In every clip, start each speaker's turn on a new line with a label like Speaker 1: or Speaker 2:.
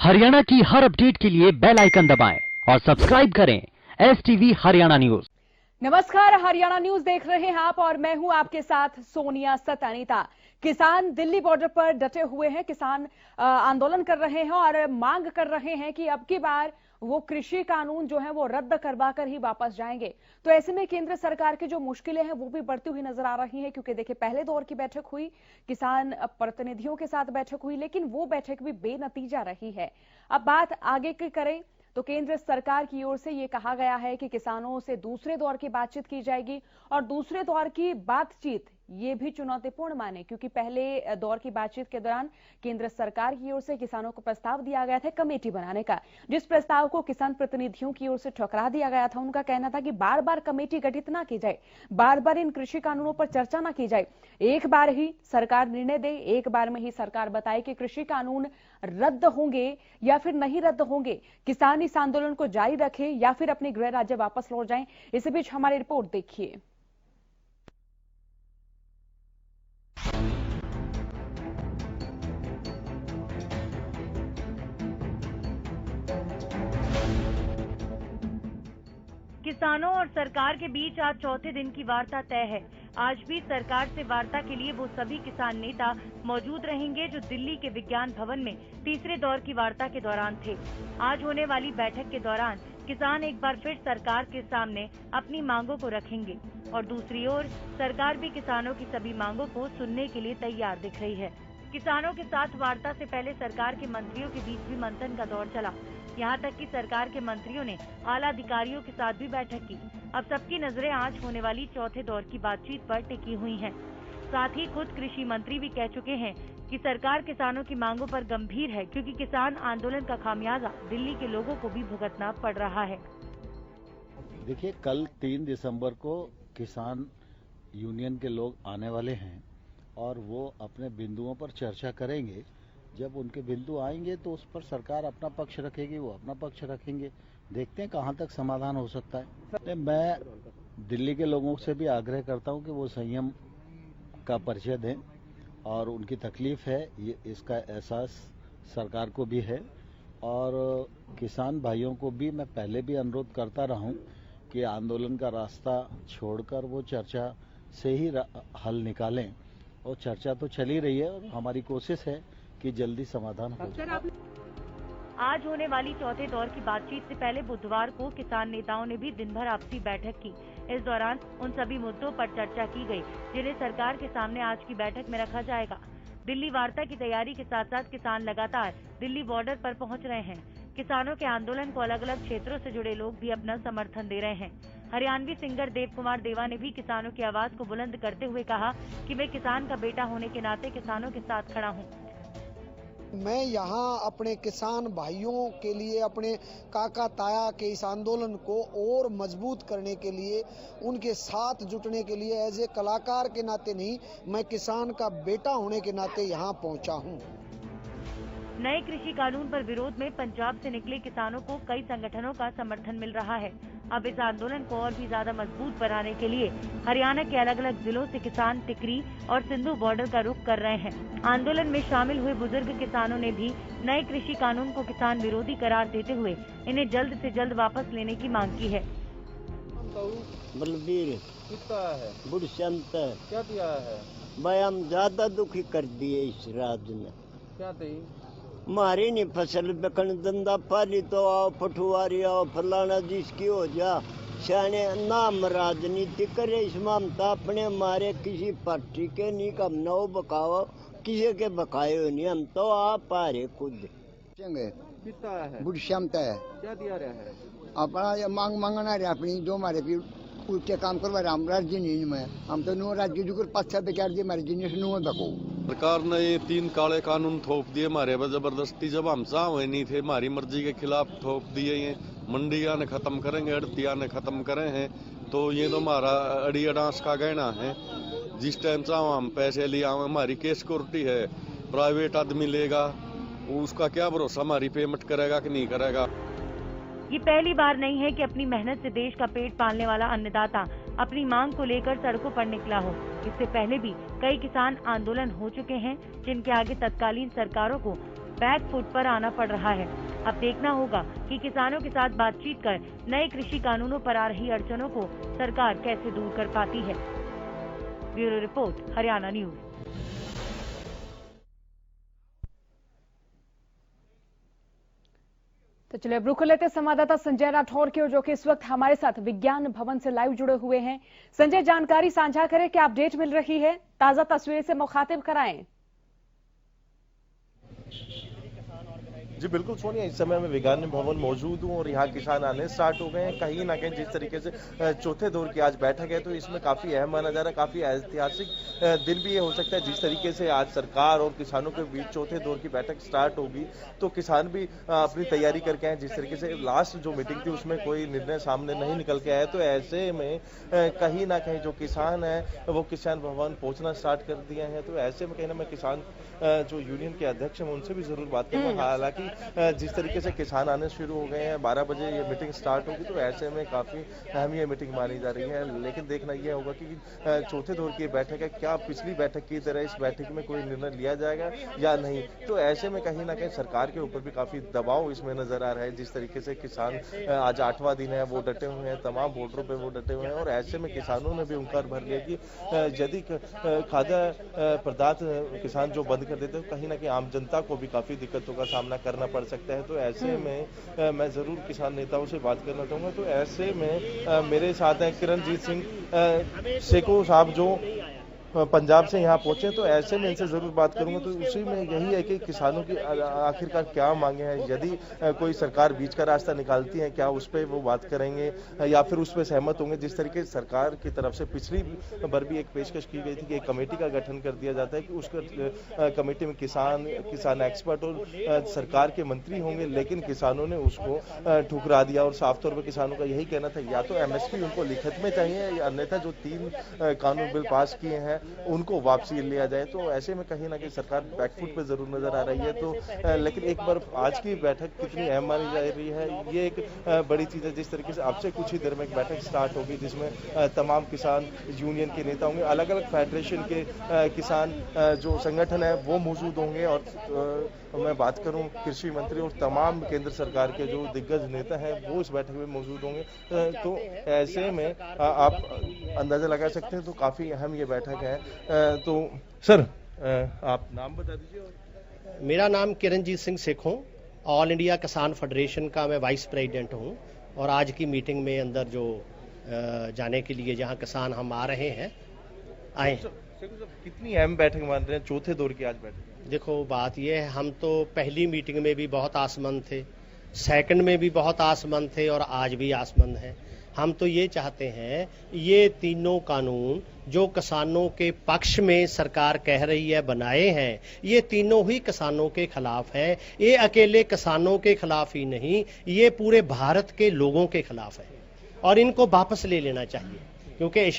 Speaker 1: हरियाणा की हर अपडेट के लिए बेल आइकन दबाएं और सब्सक्राइब करें STV हरियाणा न्यूज।
Speaker 2: नमस्कार, हरियाणा न्यूज देख रहे हैं आप और मैं हूं आपके साथ सोनिया सतानीता। किसान दिल्ली बॉर्डर पर डटे हुए हैं। किसान आंदोलन कर रहे हैं और मांग कर रहे हैं कि अब की बार वो कृषि कानून जो है वो रद्द करवा कर ही वापस जाएंगे। तो ऐसे में केंद्र सरकार की जो मुश्किलें हैं वो भी बढ़ती हुई नजर आ रही हैं, क्योंकि देखिए पहले दौर की बैठक हुई, किसान प्रतिनिधियों के साथ बैठक हुई, लेकिन वो बैठक भी बेनतीजा रही है। अब बात आगे की करें तो केंद्र सरकार की ओर से ये कहा गया है कि किसानों से दूसरे दौर की बातचीत की जाएगी और दूसरे दौर की बातचीत ये भी चुनौतीपूर्ण माने, क्योंकि पहले दौर की बातचीत के दौरान केंद्र सरकार की ओर से किसानों को प्रस्ताव दिया गया था कमेटी बनाने का, जिस प्रस्ताव को किसान प्रतिनिधियों की ओर से ठुकरा दिया गया था। उनका कहना था कि बार बार कमेटी गठित ना की जाए, बार बार इन कृषि कानूनों पर चर्चा ना की जाए, एक बार ही सरकार निर्णय दे, एक बार में ही सरकार बताए कि कृषि कानून रद्द होंगे या फिर नहीं रद्द होंगे, किसान इस आंदोलन को जारी रखें या फिर अपने गृह राज्य वापस लौट जाएं। इसी बीच हमारी रिपोर्ट देखिए।
Speaker 3: किसानों और सरकार के बीच आज चौथे दिन की वार्ता तय है। आज भी सरकार से वार्ता के लिए वो सभी किसान नेता मौजूद रहेंगे जो दिल्ली के विज्ञान भवन में तीसरे दौर की वार्ता के दौरान थे। आज होने वाली बैठक के दौरान किसान एक बार फिर सरकार के सामने अपनी मांगों को रखेंगे और दूसरी ओर सरकार भी किसानों की सभी मांगों को सुनने के लिए तैयार दिख रही है। किसानों के साथ वार्ता से पहले सरकार के मंत्रियों के बीच भी मंथन का दौर चला। यहाँ तक कि सरकार के मंत्रियों ने आला अधिकारियों के साथ भी बैठक की। अब सबकी नजरें आज होने वाली चौथे दौर की बातचीत पर टिकी हुई हैं। साथ ही खुद कृषि मंत्री भी कह चुके हैं कि सरकार किसानों की मांगों पर गंभीर है, क्योंकि किसान आंदोलन का खामियाजा दिल्ली के लोगों को भी भुगतना पड़ रहा है।
Speaker 4: देखिए, कल 3 दिसंबर को किसान यूनियन के लोग आने वाले हैं और वो अपने बिंदुओं पर चर्चा करेंगे। जब उनके बिंदु आएंगे तो उस पर सरकार अपना पक्ष रखेगी, वो अपना पक्ष रखेंगे। देखते हैं कहां तक समाधान हो सकता है। मैं दिल्ली के लोगों से भी आग्रह करता हूं कि वो संयम का परिचय दें और उनकी तकलीफ है ये, इसका एहसास सरकार को भी है। और किसान भाइयों को भी मैं पहले भी अनुरोध करता रहा हूं कि आंदोलन का रास्ता छोड़कर वो चर्चा से ही हल निकालें, और चर्चा तो चल ही रही है और हमारी कोशिश है कि जल्दी समाधान हो जाए।
Speaker 3: आज होने वाली चौथे दौर की बातचीत से पहले बुधवार को किसान नेताओं ने भी दिन भर आपसी बैठक की। इस दौरान उन सभी मुद्दों पर चर्चा की गई जिन्हें सरकार के सामने आज की बैठक में रखा जाएगा। दिल्ली वार्ता की तैयारी के साथ साथ किसान लगातार दिल्ली बॉर्डर पर पहुंच रहे हैं। किसानों के आंदोलन को अलग अलग क्षेत्रों से जुड़े लोग भी अपना समर्थन दे रहे हैं। हरियाणवी सिंगर देव कुमार देवा ने भी किसानों की आवाज को बुलंद करते हुए कहा कि मैं किसान का बेटा होने के नाते किसानों के साथ खड़ा हूं।
Speaker 5: मैं यहाँ अपने किसान भाइयों के लिए, अपने काका ताया के इस आंदोलन को और मजबूत करने के लिए, उनके साथ जुटने के लिए एज ए कलाकार के नाते नहीं, मैं किसान का बेटा होने के नाते यहाँ पहुँचा हूँ।
Speaker 3: नए कृषि कानून पर विरोध में पंजाब से निकले किसानों को कई संगठनों का समर्थन मिल रहा है। अब इस आंदोलन को और भी ज्यादा मजबूत बनाने के लिए हरियाणा के अलग अलग जिलों से किसान टिकरी और सिंधु बॉर्डर का रुख कर रहे हैं। आंदोलन में शामिल हुए बुजुर्ग किसानों ने भी नए कृषि कानून को किसान विरोधी करार देते हुए इन्हें जल्द से जल्द वापस लेने की मांग की है।
Speaker 6: बलबीर
Speaker 7: कितना है?
Speaker 6: बुढ़शंत
Speaker 7: क्या दिया है
Speaker 6: भाई? हम ज्यादा दुखी कर दिए इस राज्य ने।
Speaker 7: क्या दी?
Speaker 6: मारी नहीं फसल बेकन धंधा पाली तो आओ पठुआरी आओ फलाना जिसकी हो जा सियाने नाम राजनीति करे। इस ममता अपने मारे किसी पार्टी के नहीं कम नौ बकाओ, किसी के बकाए नहीं, हम तो आप आ रहे खुद।
Speaker 7: कितना है?
Speaker 5: बुढ़शंत है।
Speaker 7: क्या दिया रहा है?
Speaker 5: अपना मांग मांगना रहे अपनी, जो हमारे फिर उल्टे काम करवा रहे हम राज्य नहीं में, हम तो नो राज्य जो पाँच बेचार दिए हमारे जिन्हें नो दको।
Speaker 8: सरकार ने ये 3 काले कानून थोप दिए हमारे पर जबरदस्ती, जब हम चाहे नहीं थे, हमारी मर्जी के खिलाफ थोप दिए। ये मंडिया ने खत्म करेंगे, अड़तिया ने खत्म करे हैं, तो ये तो हमारा अड़ी अडांस का गहना है। जिस टाइम चाहो हम पैसे ले आवे, हमारी केस सिक्योरिटी है। प्राइवेट आदमी लेगा, उसका क्या भरोसा हमारी पेमेंट करेगा कि नहीं करेगा।
Speaker 3: ये पहली बार नहीं है कि अपनी मेहनत से देश का पेट पालने वाला अन्नदाता अपनी मांग को लेकर सड़कों पर निकला हो। इससे पहले भी कई किसान आंदोलन हो चुके हैं जिनके आगे तत्कालीन सरकारों को बैक फुट पर आना पड़ रहा है। अब देखना होगा कि किसानों के साथ बातचीत कर नए कृषि कानूनों पर आ रही अड़चनों को सरकार कैसे दूर कर पाती है। Bureau report, Haryana news.
Speaker 2: तो चलिए अब रुक लेते संवाददाता संजय राठौर की ओर, जो कि इस वक्त हमारे साथ विज्ञान भवन से लाइव जुड़े हुए हैं। संजय, जानकारी साझा करें, क्या अपडेट मिल रही है, ताजा तस्वीर से मुखातिब कराएं।
Speaker 9: जी बिल्कुल सोनिया, इस समय मैं विज्ञान भवन मौजूद हूँ और यहाँ किसान आने स्टार्ट हो गए हैं। कहीं ना कहीं जिस तरीके से चौथे दौर की आज बैठक है तो इसमें काफी अहम माना जा रहा है, काफी ऐतिहासिक दिन भी ये हो सकता है। जिस तरीके से आज सरकार और किसानों के बीच चौथे दौर की बैठक स्टार्ट होगी तो किसान भी अपनी तैयारी करके आए। जिस तरीके से लास्ट जो मीटिंग थी उसमें कोई निर्णय सामने नहीं निकल के आया, तो ऐसे में कहीं ना कहीं जो किसान है वो किसान भवन पहुंचना स्टार्ट कर दिए हैं। तो ऐसे में कहीं ना मैं किसान जो यूनियन के अध्यक्ष हैं उनसे भी जरूर बात करूंगा। हालांकि जिस तरीके से किसान आने शुरू हो गए हैं, 12 बजे ये मीटिंग स्टार्ट होगी, तो ऐसे में काफी अहम ये मीटिंग मानी जा रही है। लेकिन देखना यह होगा कि चौथे दौर की बैठक है, क्या पिछली बैठक की तरह इस बैठक में कोई निर्णय लिया जाएगा या नहीं। तो ऐसे में कहीं ना कहीं सरकार के ऊपर भी काफी दबाव इसमें नजर आ रहा है। जिस तरीके से किसान आज 8वां दिन है वो डटे हुए हैं, तमाम बॉर्डरों पे वो डटे हुए हैं और ऐसे में किसानों ने भी हुंकार भर लिया कि यदि खाद्य पदार्थ किसान जो बंद कर देते हैं कहीं ना कहीं आम जनता को भी काफी दिक्कतों का सामना करना पड़ सकता है। तो ऐसे में मैं जरूर किसान नेताओं से बात करना चाहूंगा। तो ऐसे में मेरे साथ हैं किरणजीत सिंह सेखों साहब जो पंजाब से यहाँ पहुंचे, तो ऐसे में इनसे जरूर बात करूंगा। तो उसी में यही है कि किसानों की आखिरकार क्या मांगे हैं, यदि कोई सरकार बीच का रास्ता निकालती है क्या उस पर वो बात करेंगे या फिर उस पर सहमत होंगे। जिस तरीके से सरकार की तरफ से पिछली बार भी एक पेशकश की गई थी कि एक कमेटी का गठन कर दिया जाता है कि उस कमेटी में किसान एक्सपर्ट और सरकार के मंत्री होंगे, लेकिन किसानों ने उसको ठुकरा दिया और साफ तौर पर किसानों का यही कहना था या तो MSP उनको लिखित में चाहिए या अन्यथा जो 3 कानून बिल पास किए हैं उनको वापसी लिया जाए। तो ऐसे में कहीं ना कहीं सरकार बैकफुट पे जरूर नजर आ रही है। तो लेकिन एक बार आज की बैठक कितनी अहम मानी जा रही है, ये एक बड़ी चीज है। जिस तरीके से अब से कुछ ही देर में एक बैठक स्टार्ट होगी जिसमें तमाम किसान यूनियन के नेता होंगे, अलग अलग फेडरेशन के किसान जो संगठन है वो मौजूद होंगे और मैं बात करूं कृषि मंत्री और तमाम केंद्र सरकार के जो दिग्गज नेता हैं वो इस बैठक में मौजूद होंगे। तो ऐसे में आप अंदाजा लगा सकते हैं तो काफी अहम ये बैठक है। तो सर आप नाम बता दीजिए।
Speaker 10: मेरा नाम किरणजीत सिंह सेखों, ऑल इंडिया किसान फेडरेशन का मैं वाइस प्रेसिडेंट हूं और आज की मीटिंग में अंदर जो जाने के लिए जहां किसान हम आ रहे हैं आए।
Speaker 9: कितनी अहम बैठक मान रहे हैं चौथे दौर की आज बैठक?
Speaker 10: देखो बात यह है, हम तो पहली मीटिंग में भी बहुत आसमंद थे, सेकंड में भी बहुत आसमंद थे और आज भी आसमंद हैं। हम तो ये चाहते हैं ये तीनों कानून जो किसानों के पक्ष में सरकार कह रही है बनाए हैं, ये तीनों ही किसानों के खिलाफ है। ये अकेले किसानों के खिलाफ ही नहीं, ये पूरे भारत के लोगों के खिलाफ है और इनको वापस ले लेना चाहिए। क्योंकि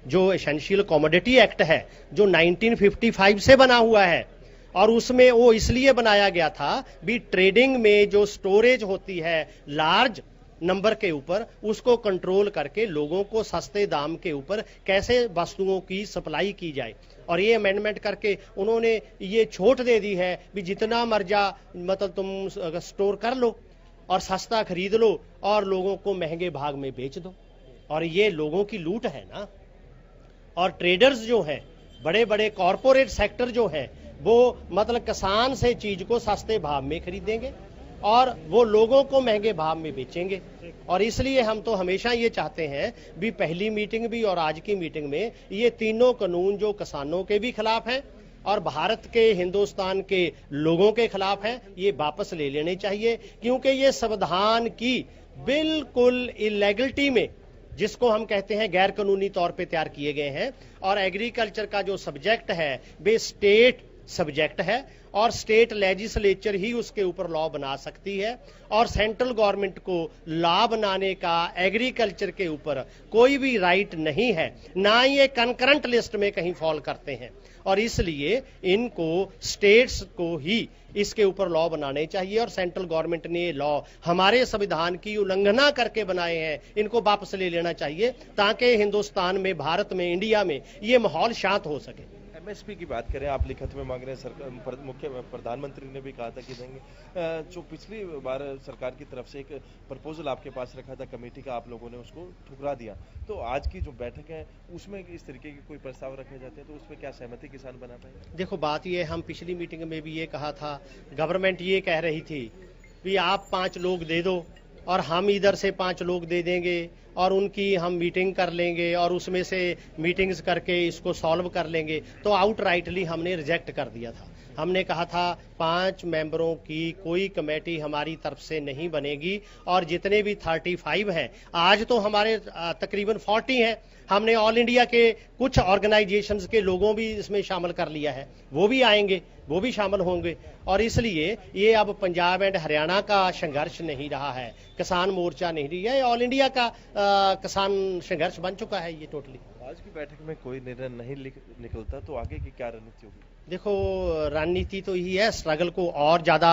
Speaker 10: जो एसेंशियल कमोडिटी एक्ट है जो 1955 से बना हुआ है और उसमें वो इसलिए बनाया गया था भी ट्रेडिंग में जो स्टोरेज होती है लार्ज नंबर के ऊपर, उसको कंट्रोल करके लोगों को सस्ते दाम के ऊपर कैसे वस्तुओं की सप्लाई की जाए। और ये अमेंडमेंट करके उन्होंने ये छूट दे दी है भी जितना मर्जा मतलब तुम स्टोर कर लो और सस्ता खरीद लो और लोगों को महंगे भाग में बेच दो। और ये लोगों की लूट है ना। और ट्रेडर्स जो हैं, बड़े बड़े कॉरपोरेट सेक्टर जो है वो मतलब किसान से चीज को सस्ते भाव में खरीदेंगे और वो लोगों को महंगे भाव में बेचेंगे। और इसलिए हम तो हमेशा ये चाहते हैं भी पहली मीटिंग भी और आज की मीटिंग में ये तीनों कानून जो किसानों के भी खिलाफ हैं और भारत के हिंदुस्तान के लोगों के खिलाफ हैं, ये वापस ले लेने चाहिए। क्योंकि ये संविधान की बिल्कुल इलीगलिटी में, जिसको हम कहते हैं गैर कानूनी तौर पे तैयार किए गए हैं। और एग्रीकल्चर का जो सब्जेक्ट है वे स्टेट सब्जेक्ट है और स्टेट लेजिस्लेचर ही उसके ऊपर लॉ बना सकती है और सेंट्रल गवर्नमेंट को लॉ बनाने का एग्रीकल्चर के ऊपर कोई भी राइट नहीं है, ना ये कंकरेंट लिस्ट में कहीं फॉल करते हैं। और इसलिए इनको स्टेट्स को ही इसके ऊपर लॉ बनाने चाहिए और सेंट्रल गवर्नमेंट ने ये लॉ हमारे संविधान की उल्लंघना करके बनाए हैं, इनको वापस ले लेना चाहिए ताकि हिंदुस्तान में, भारत में, इंडिया में ये माहौल शांत हो सके।
Speaker 9: एमएसपी की बात करें, आप लिखित में मांग रहे हैं, सरकार मुख्य प्रधानमंत्री ने भी कहा था कि देंगे। जो पिछली बार सरकार की तरफ से एक प्रपोजल आपके पास रखा था कमेटी का, आप लोगों ने उसको ठुकरा दिया। तो आज की जो बैठक है उसमें इस तरीके के कोई प्रस्ताव रखे जाते हैं तो उसमें क्या सहमति किसान बना पाएंगे?
Speaker 10: देखो, बात ये, हम पिछली मीटिंग में भी ये कहा था, गवर्नमेंट ये कह रही थी कि आप 5 लोग दे दो और हम इधर से 5 लोग दे देंगे और उनकी हम मीटिंग कर लेंगे और उसमें से मीटिंग्स करके इसको सॉल्व कर लेंगे। तो आउटराइटली हमने रिजेक्ट कर दिया था। हमने कहा था 5 मेंबरों की कोई कमेटी हमारी तरफ से नहीं बनेगी और जितने भी 35 हैं, आज तो हमारे तकरीबन 40 हैं, हमने ऑल इंडिया के कुछ ऑर्गेनाइजेशंस के लोगों भी इसमें शामिल कर लिया है, वो भी आएंगे, वो भी शामिल होंगे। और इसलिए ये अब पंजाब एंड हरियाणा का संघर्ष नहीं रहा है, किसान मोर्चा नहीं रही है, ऑल इंडिया का किसान संघर्ष बन चुका है ये टोटली।
Speaker 9: आज की बैठक में कोई निर्णय नहीं निकलता तो आगे की क्या रणनीति होगी?
Speaker 10: देखो, रणनीति तो यही है, स्ट्रगल को और ज्यादा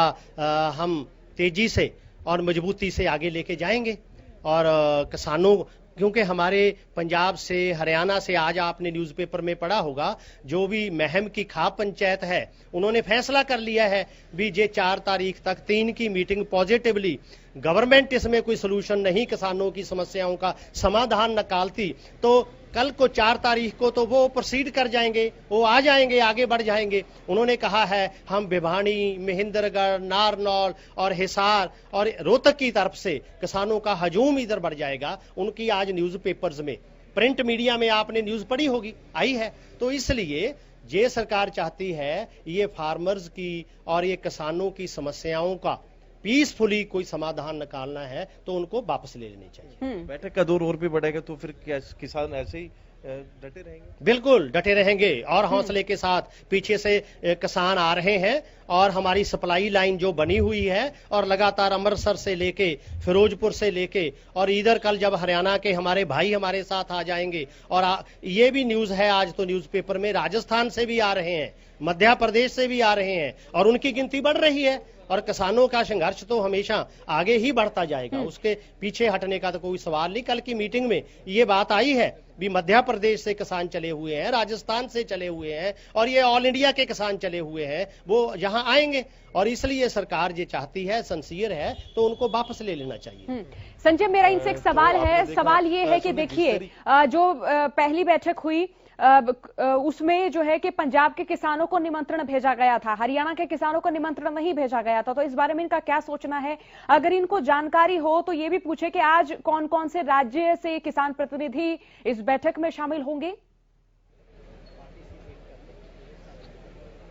Speaker 10: हम तेजी से और मजबूती से आगे लेके जाएंगे। और किसानों, क्योंकि हमारे पंजाब से, हरियाणा से, आज आपने न्यूज़पेपर में पढ़ा होगा, जो भी महम की खाप पंचायत है उन्होंने फैसला कर लिया है भी जे 4 तारीख तक 3 की मीटिंग पॉजिटिवली, गवर्नमेंट इसमें कोई सोल्यूशन नहीं, किसानों की समस्याओं का समाधान निकालती तो कल को 4 तारीख को तो वो प्रोसीड कर जाएंगे, वो आ जाएंगे, आगे बढ़ जाएंगे। उन्होंने कहा है हम भिवानी, महेंद्रगढ़, नारनौल और हिसार और रोहतक की तरफ से किसानों का हजूम इधर बढ़ जाएगा। उनकी आज न्यूज़पेपर्स में, प्रिंट मीडिया में आपने न्यूज पढ़ी होगी, आई है। तो इसलिए ये सरकार चाहती है ये फार्मर्स की और ये किसानों की समस्याओं का पीसफुली कोई समाधान निकालना है तो उनको वापस ले लेनी चाहिए।
Speaker 9: बैठक का दौर और भी बढ़ेगा तो फिर क्या किसान ऐसे ही डटे रहेंगे?
Speaker 10: बिल्कुल डटे रहेंगे और हौसले के साथ। पीछे से किसान आ रहे हैं और हमारी सप्लाई लाइन जो बनी हुई है और लगातार अमृतसर से लेके, फिरोजपुर से लेके और इधर कल जब हरियाणा के हमारे भाई हमारे साथ आ जाएंगे। और ये भी न्यूज है आज तो न्यूज़पेपर में, राजस्थान से भी आ रहे हैं, मध्य प्रदेश से भी आ रहे हैं और उनकी गिनती बढ़ रही है। और किसानों का संघर्ष तो हमेशा आगे ही बढ़ता जाएगा, उसके पीछे हटने का तो कोई सवाल नहीं। कल की मीटिंग में ये बात आई है भी मध्य प्रदेश से किसान चले हुए हैं, राजस्थान से चले हुए हैं और ये ऑल इंडिया के किसान चले हुए हैं, वो यहाँ आएंगे। और इसलिए सरकार ये चाहती है, सिंसियर है, तो उनको वापस ले लेना चाहिए।
Speaker 2: संजय, मेरा इनसे एक सवाल है, सवाल ये है कि देखिए जो पहली बैठक हुई उसमें जो है कि पंजाब के किसानों को निमंत्रण भेजा गया था, हरियाणा के किसानों को निमंत्रण नहीं भेजा गया था। तो इस बारे में इनका क्या सोचना है? अगर इनको जानकारी हो तो ये भी पूछे कि आज कौन कौन से राज्य से किसान प्रतिनिधि इस बैठक में शामिल होंगे।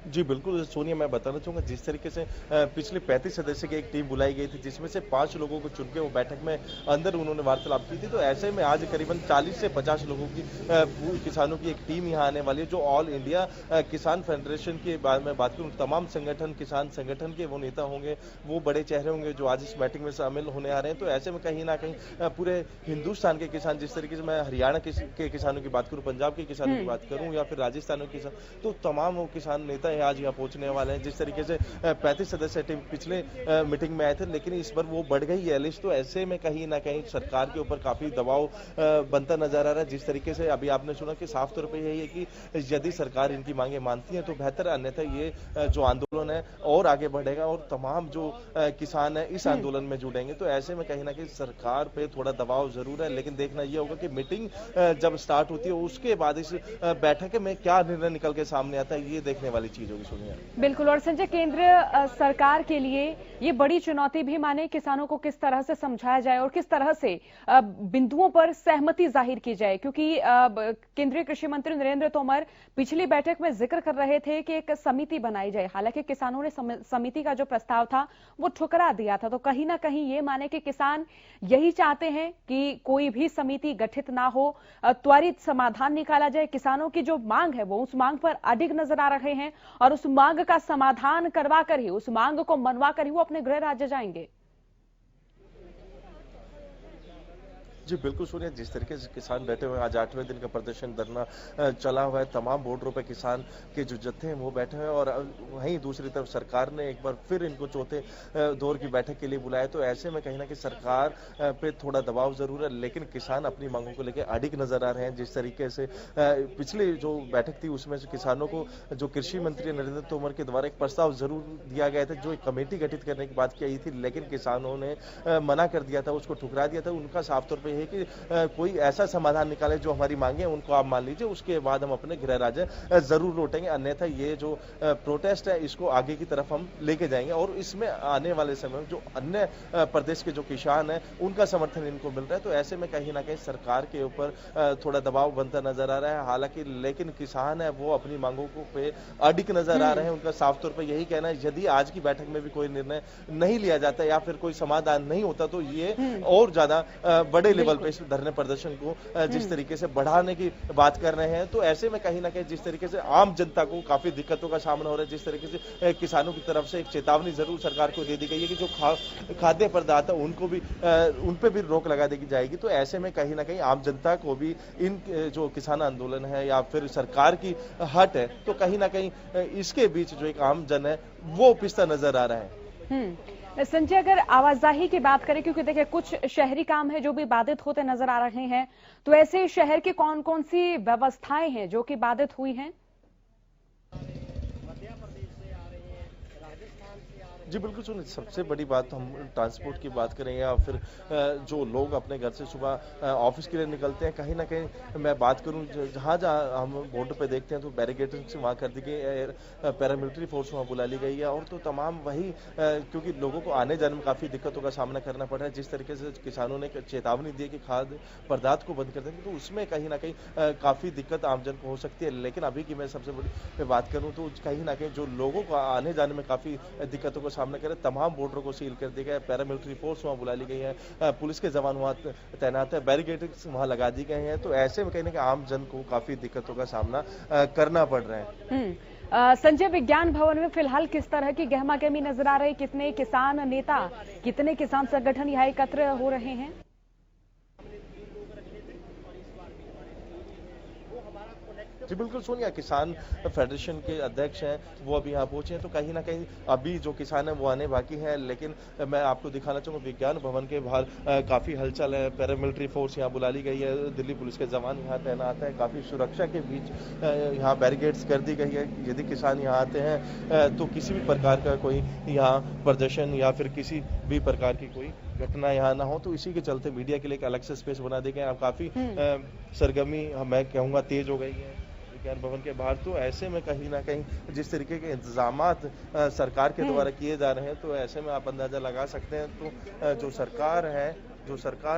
Speaker 9: जी बिल्कुल सोनिया, मैं बताना चाहूंगा जिस तरीके से पिछले 35 सदस्य की एक टीम बुलाई गई थी जिसमें से 5 लोगों को चुन के वो बैठक में अंदर उन्होंने वार्तालाप की थी। तो ऐसे में आज करीबन 40 से 50 लोगों की किसानों की एक टीम यहाँ आने वाली है जो ऑल इंडिया किसान फेडरेशन के बारे में बात करूँ, तमाम संगठन, किसान संगठन के वो नेता होंगे, वो बड़े चेहरे होंगे जो आज इस मीटिंग में शामिल होने आ रहे हैं। तो ऐसे में कहीं ना कहीं पूरे हिंदुस्तान के किसान, जिस तरीके से मैं हरियाणा के किसानों की बात करूँ, पंजाब के किसानों की बात करूँ या फिर राजस्थान के किसान, तो तमाम वो किसान नेता आज यहाँ पहुंचने वाले हैं। जिस तरीके से 35 सदस्य टीम पिछले मीटिंग में आए थे, लेकिन इस बार वो बढ़ गई है लिस्ट। तो ऐसे में कहीं ना कहीं सरकार के ऊपर काफी दबाव बनता नजर आ रहा है। जिस तरीके से अभी आपने सुना कि साफ तौर पे यही है कि यदि सरकार इनकी मांगे मानती है तो बेहतर, अन्यथा ये जो आंदोलन है और आगे बढ़ेगा और तमाम जो किसान है इस आंदोलन में जुड़ेंगे। तो ऐसे में कहीं ना कहीं सरकार पे थोड़ा दबाव जरूर है, लेकिन देखना यह होगा कि मीटिंग जब स्टार्ट होती है उसके बाद इस बैठक में क्या निर्णय निकल के सामने आता है, ये देखने वाली चीज होगी। सुनिए
Speaker 2: बिल्कुल। और संजय, केंद्र सरकार के लिए ये बड़ी चुनौती भी माने, किसानों को किस तरह से समझाया जाए और किस तरह से बिंदुओं पर सहमति जाहिर की जाए, क्योंकि केंद्रीय कृषि मंत्री नरेंद्र तोमर पिछली बैठक में जिक्र कर रहे थे कि एक समिति बनाई जाए। हालांकि किसानों ने समिति का जो प्रस्ताव था वो ठुकरा दिया था। तो कहीं ना कहीं ये माने कि किसान यही चाहते हैं कि कोई भी समिति गठित ना हो, त्वरित समाधान निकाला जाए। किसानों की जो मांग है वो उस मांग पर अडिग नजर आ रहे हैं और उस मांग का समाधान करवा कर ही, उस मांग को मनवा कर ही वो अपने गृह राज्य जाएंगे।
Speaker 9: जी बिल्कुल सुनिए, जिस तरीके से किसान बैठे हुए हैं, आज 8वें दिन का प्रदर्शन धरना चला हुआ है, तमाम बॉर्डरों पे किसान के जो जत्थे हैं वो बैठे हैं और वहीं दूसरी तरफ सरकार ने एक बार फिर इनको चौथे दौर की बैठक के लिए बुलाया। तो ऐसे में कहीं ना कहीं सरकार पे थोड़ा दबाव जरूर है, लेकिन किसान अपनी मांगों को लेकर अडिग नजर आ रहे हैं। जिस तरीके से पिछली जो बैठक थी उसमें किसानों को जो कृषि मंत्री नरेंद्र तोमर के द्वारा एक प्रस्ताव जरूर दिया गया था, जो एक कमेटी गठित करने की बात की थी, लेकिन किसानों ने मना कर दिया था, उसको ठुकरा दिया था। उनका साफ तौर पर है कि कोई ऐसा समाधान निकाले जो हमारी मांगे उनको आप मान लीजिए, उसके बाद हम अपने गृह राज्य जरूर लौटेंगे, अन्यथा ये जो प्रोटेस्ट है इसको आगे की तरफ हम लेके जाएंगे। और इसमें आने वाले समय में जो अन्य प्रदेश के जो किसान हैं उनका समर्थन इनको मिल रहा है। तो ऐसे में कहीं ना कहीं सरकार के ऊपर थोड़ा दबाव बनता नजर आ रहा है। हालांकि लेकिन किसान है वो अपनी मांगों को पे अडिग नजर आ रहे हैं। उनका साफ तौर पर यही कहना है, यदि आज की बैठक में भी कोई निर्णय नहीं लिया जाता या फिर कोई समाधान नहीं होता तो ये और ज्यादा बड़े लेवल पे इस धरने प्रदर्शन को जिस तरीके से बढ़ाने की बात कर रहे हैं। तो ऐसे में कहीं ना कहीं जिस तरीके से आम जनता को काफी दिक्कतों का सामना हो रहा है, जिस तरीके से किसानों की तरफ से एक चेतावनी जरूर सरकार को दे दी गई है कि जो खाद्य पदार्थ है उनको भी उन पे भी रोक लगा दी जाएगी। तो ऐसे में कहीं ना कहीं आम जनता को भी इन जो किसान आंदोलन है या फिर सरकार की हट है, तो कहीं ना कहीं इसके बीच जो एक आम जन है वो पिसता नजर आ रहा है।
Speaker 2: संजय, अगर आवाजाही की बात करें, क्योंकि देखिए कुछ शहरी काम है जो भी बाधित होते नजर आ रहे हैं, तो ऐसे शहर की कौन कौन सी व्यवस्थाएं हैं जो कि बाधित हुई हैं?
Speaker 9: जी बिल्कुल सुनिए, सबसे बड़ी बात तो हम ट्रांसपोर्ट की बात करें या फिर जो लोग अपने घर से सुबह ऑफिस के लिए निकलते हैं, कहीं ना कहीं मैं बात करूं जहां जहां हम बॉर्डर पे देखते हैं तो बैरिकेडिंग से वहां कर दी गई, पैरामिलिट्री फोर्स वहां बुला ली गई है। और तो तमाम वही क्योंकि लोगों को आने जाने में काफी दिक्कतों का सामना करना पड़ रहा है। जिस तरीके से किसानों ने चेतावनी दी कि खाद्य पदार्थ को बंद कर देंगे, तो उसमें कहीं ना कहीं काफी दिक्कत आमजन को हो सकती है। लेकिन अभी की मैं सबसे बड़ी बात करूं तो कहीं ना कहीं जो लोगों को आने जाने में काफी दिक्कतों का सामना करें, तमाम बॉर्डर को सील कर दिया गया है, पैरामिलिट्री फोर्स वहां बुला ली गई है, पुलिस के जवान वहां तैनात है, बैरिकेड्स वहां लगा दी गए हैं। तो ऐसे में कहीं ना कहीं आम जन को काफी दिक्कतों का सामना करना पड़ रहा है।
Speaker 2: संजय, विज्ञान भवन में फिलहाल किस तरह की गहमागहमी नजर आ रही? कितने किसान नेता, कितने किसान संगठन यहाँ एकत्र हो रहे हैं?
Speaker 9: जी बिल्कुल सोनिया, किसान फेडरेशन के अध्यक्ष हैं वो अभी यहाँ पहुंचे हैं। तो कहीं ना कहीं अभी जो किसान हैं वो आने बाकी हैं, लेकिन मैं आपको दिखाना चाहूँगा विज्ञान भवन के बाहर काफी हलचल है। पैरामिलिट्री फोर्स यहाँ बुला ली गई है, दिल्ली पुलिस के जवान यहाँ तैनात है, काफी सुरक्षा के बीच यहाँ बैरिकेड्स कर दी गई है। यदि किसान यहाँ आते हैं तो किसी भी प्रकार का कोई यहाँ प्रदर्शन या फिर किसी भी प्रकार की कोई घटना यहाँ ना हो, तो इसी के चलते मीडिया के लिए एक अलग से स्पेस बना दी गया है। काफी सरगर्मी मैं कहूँगा तेज हो गई है विज्ञान भवन के बाहर। तो ऐसे में कहीं ना कहीं जिस तरीके के इंतजामात सरकार के द्वारा किए जा रहे हैं, तो ऐसे में आप अंदाजा लगा सकते हैं तो जो सरकार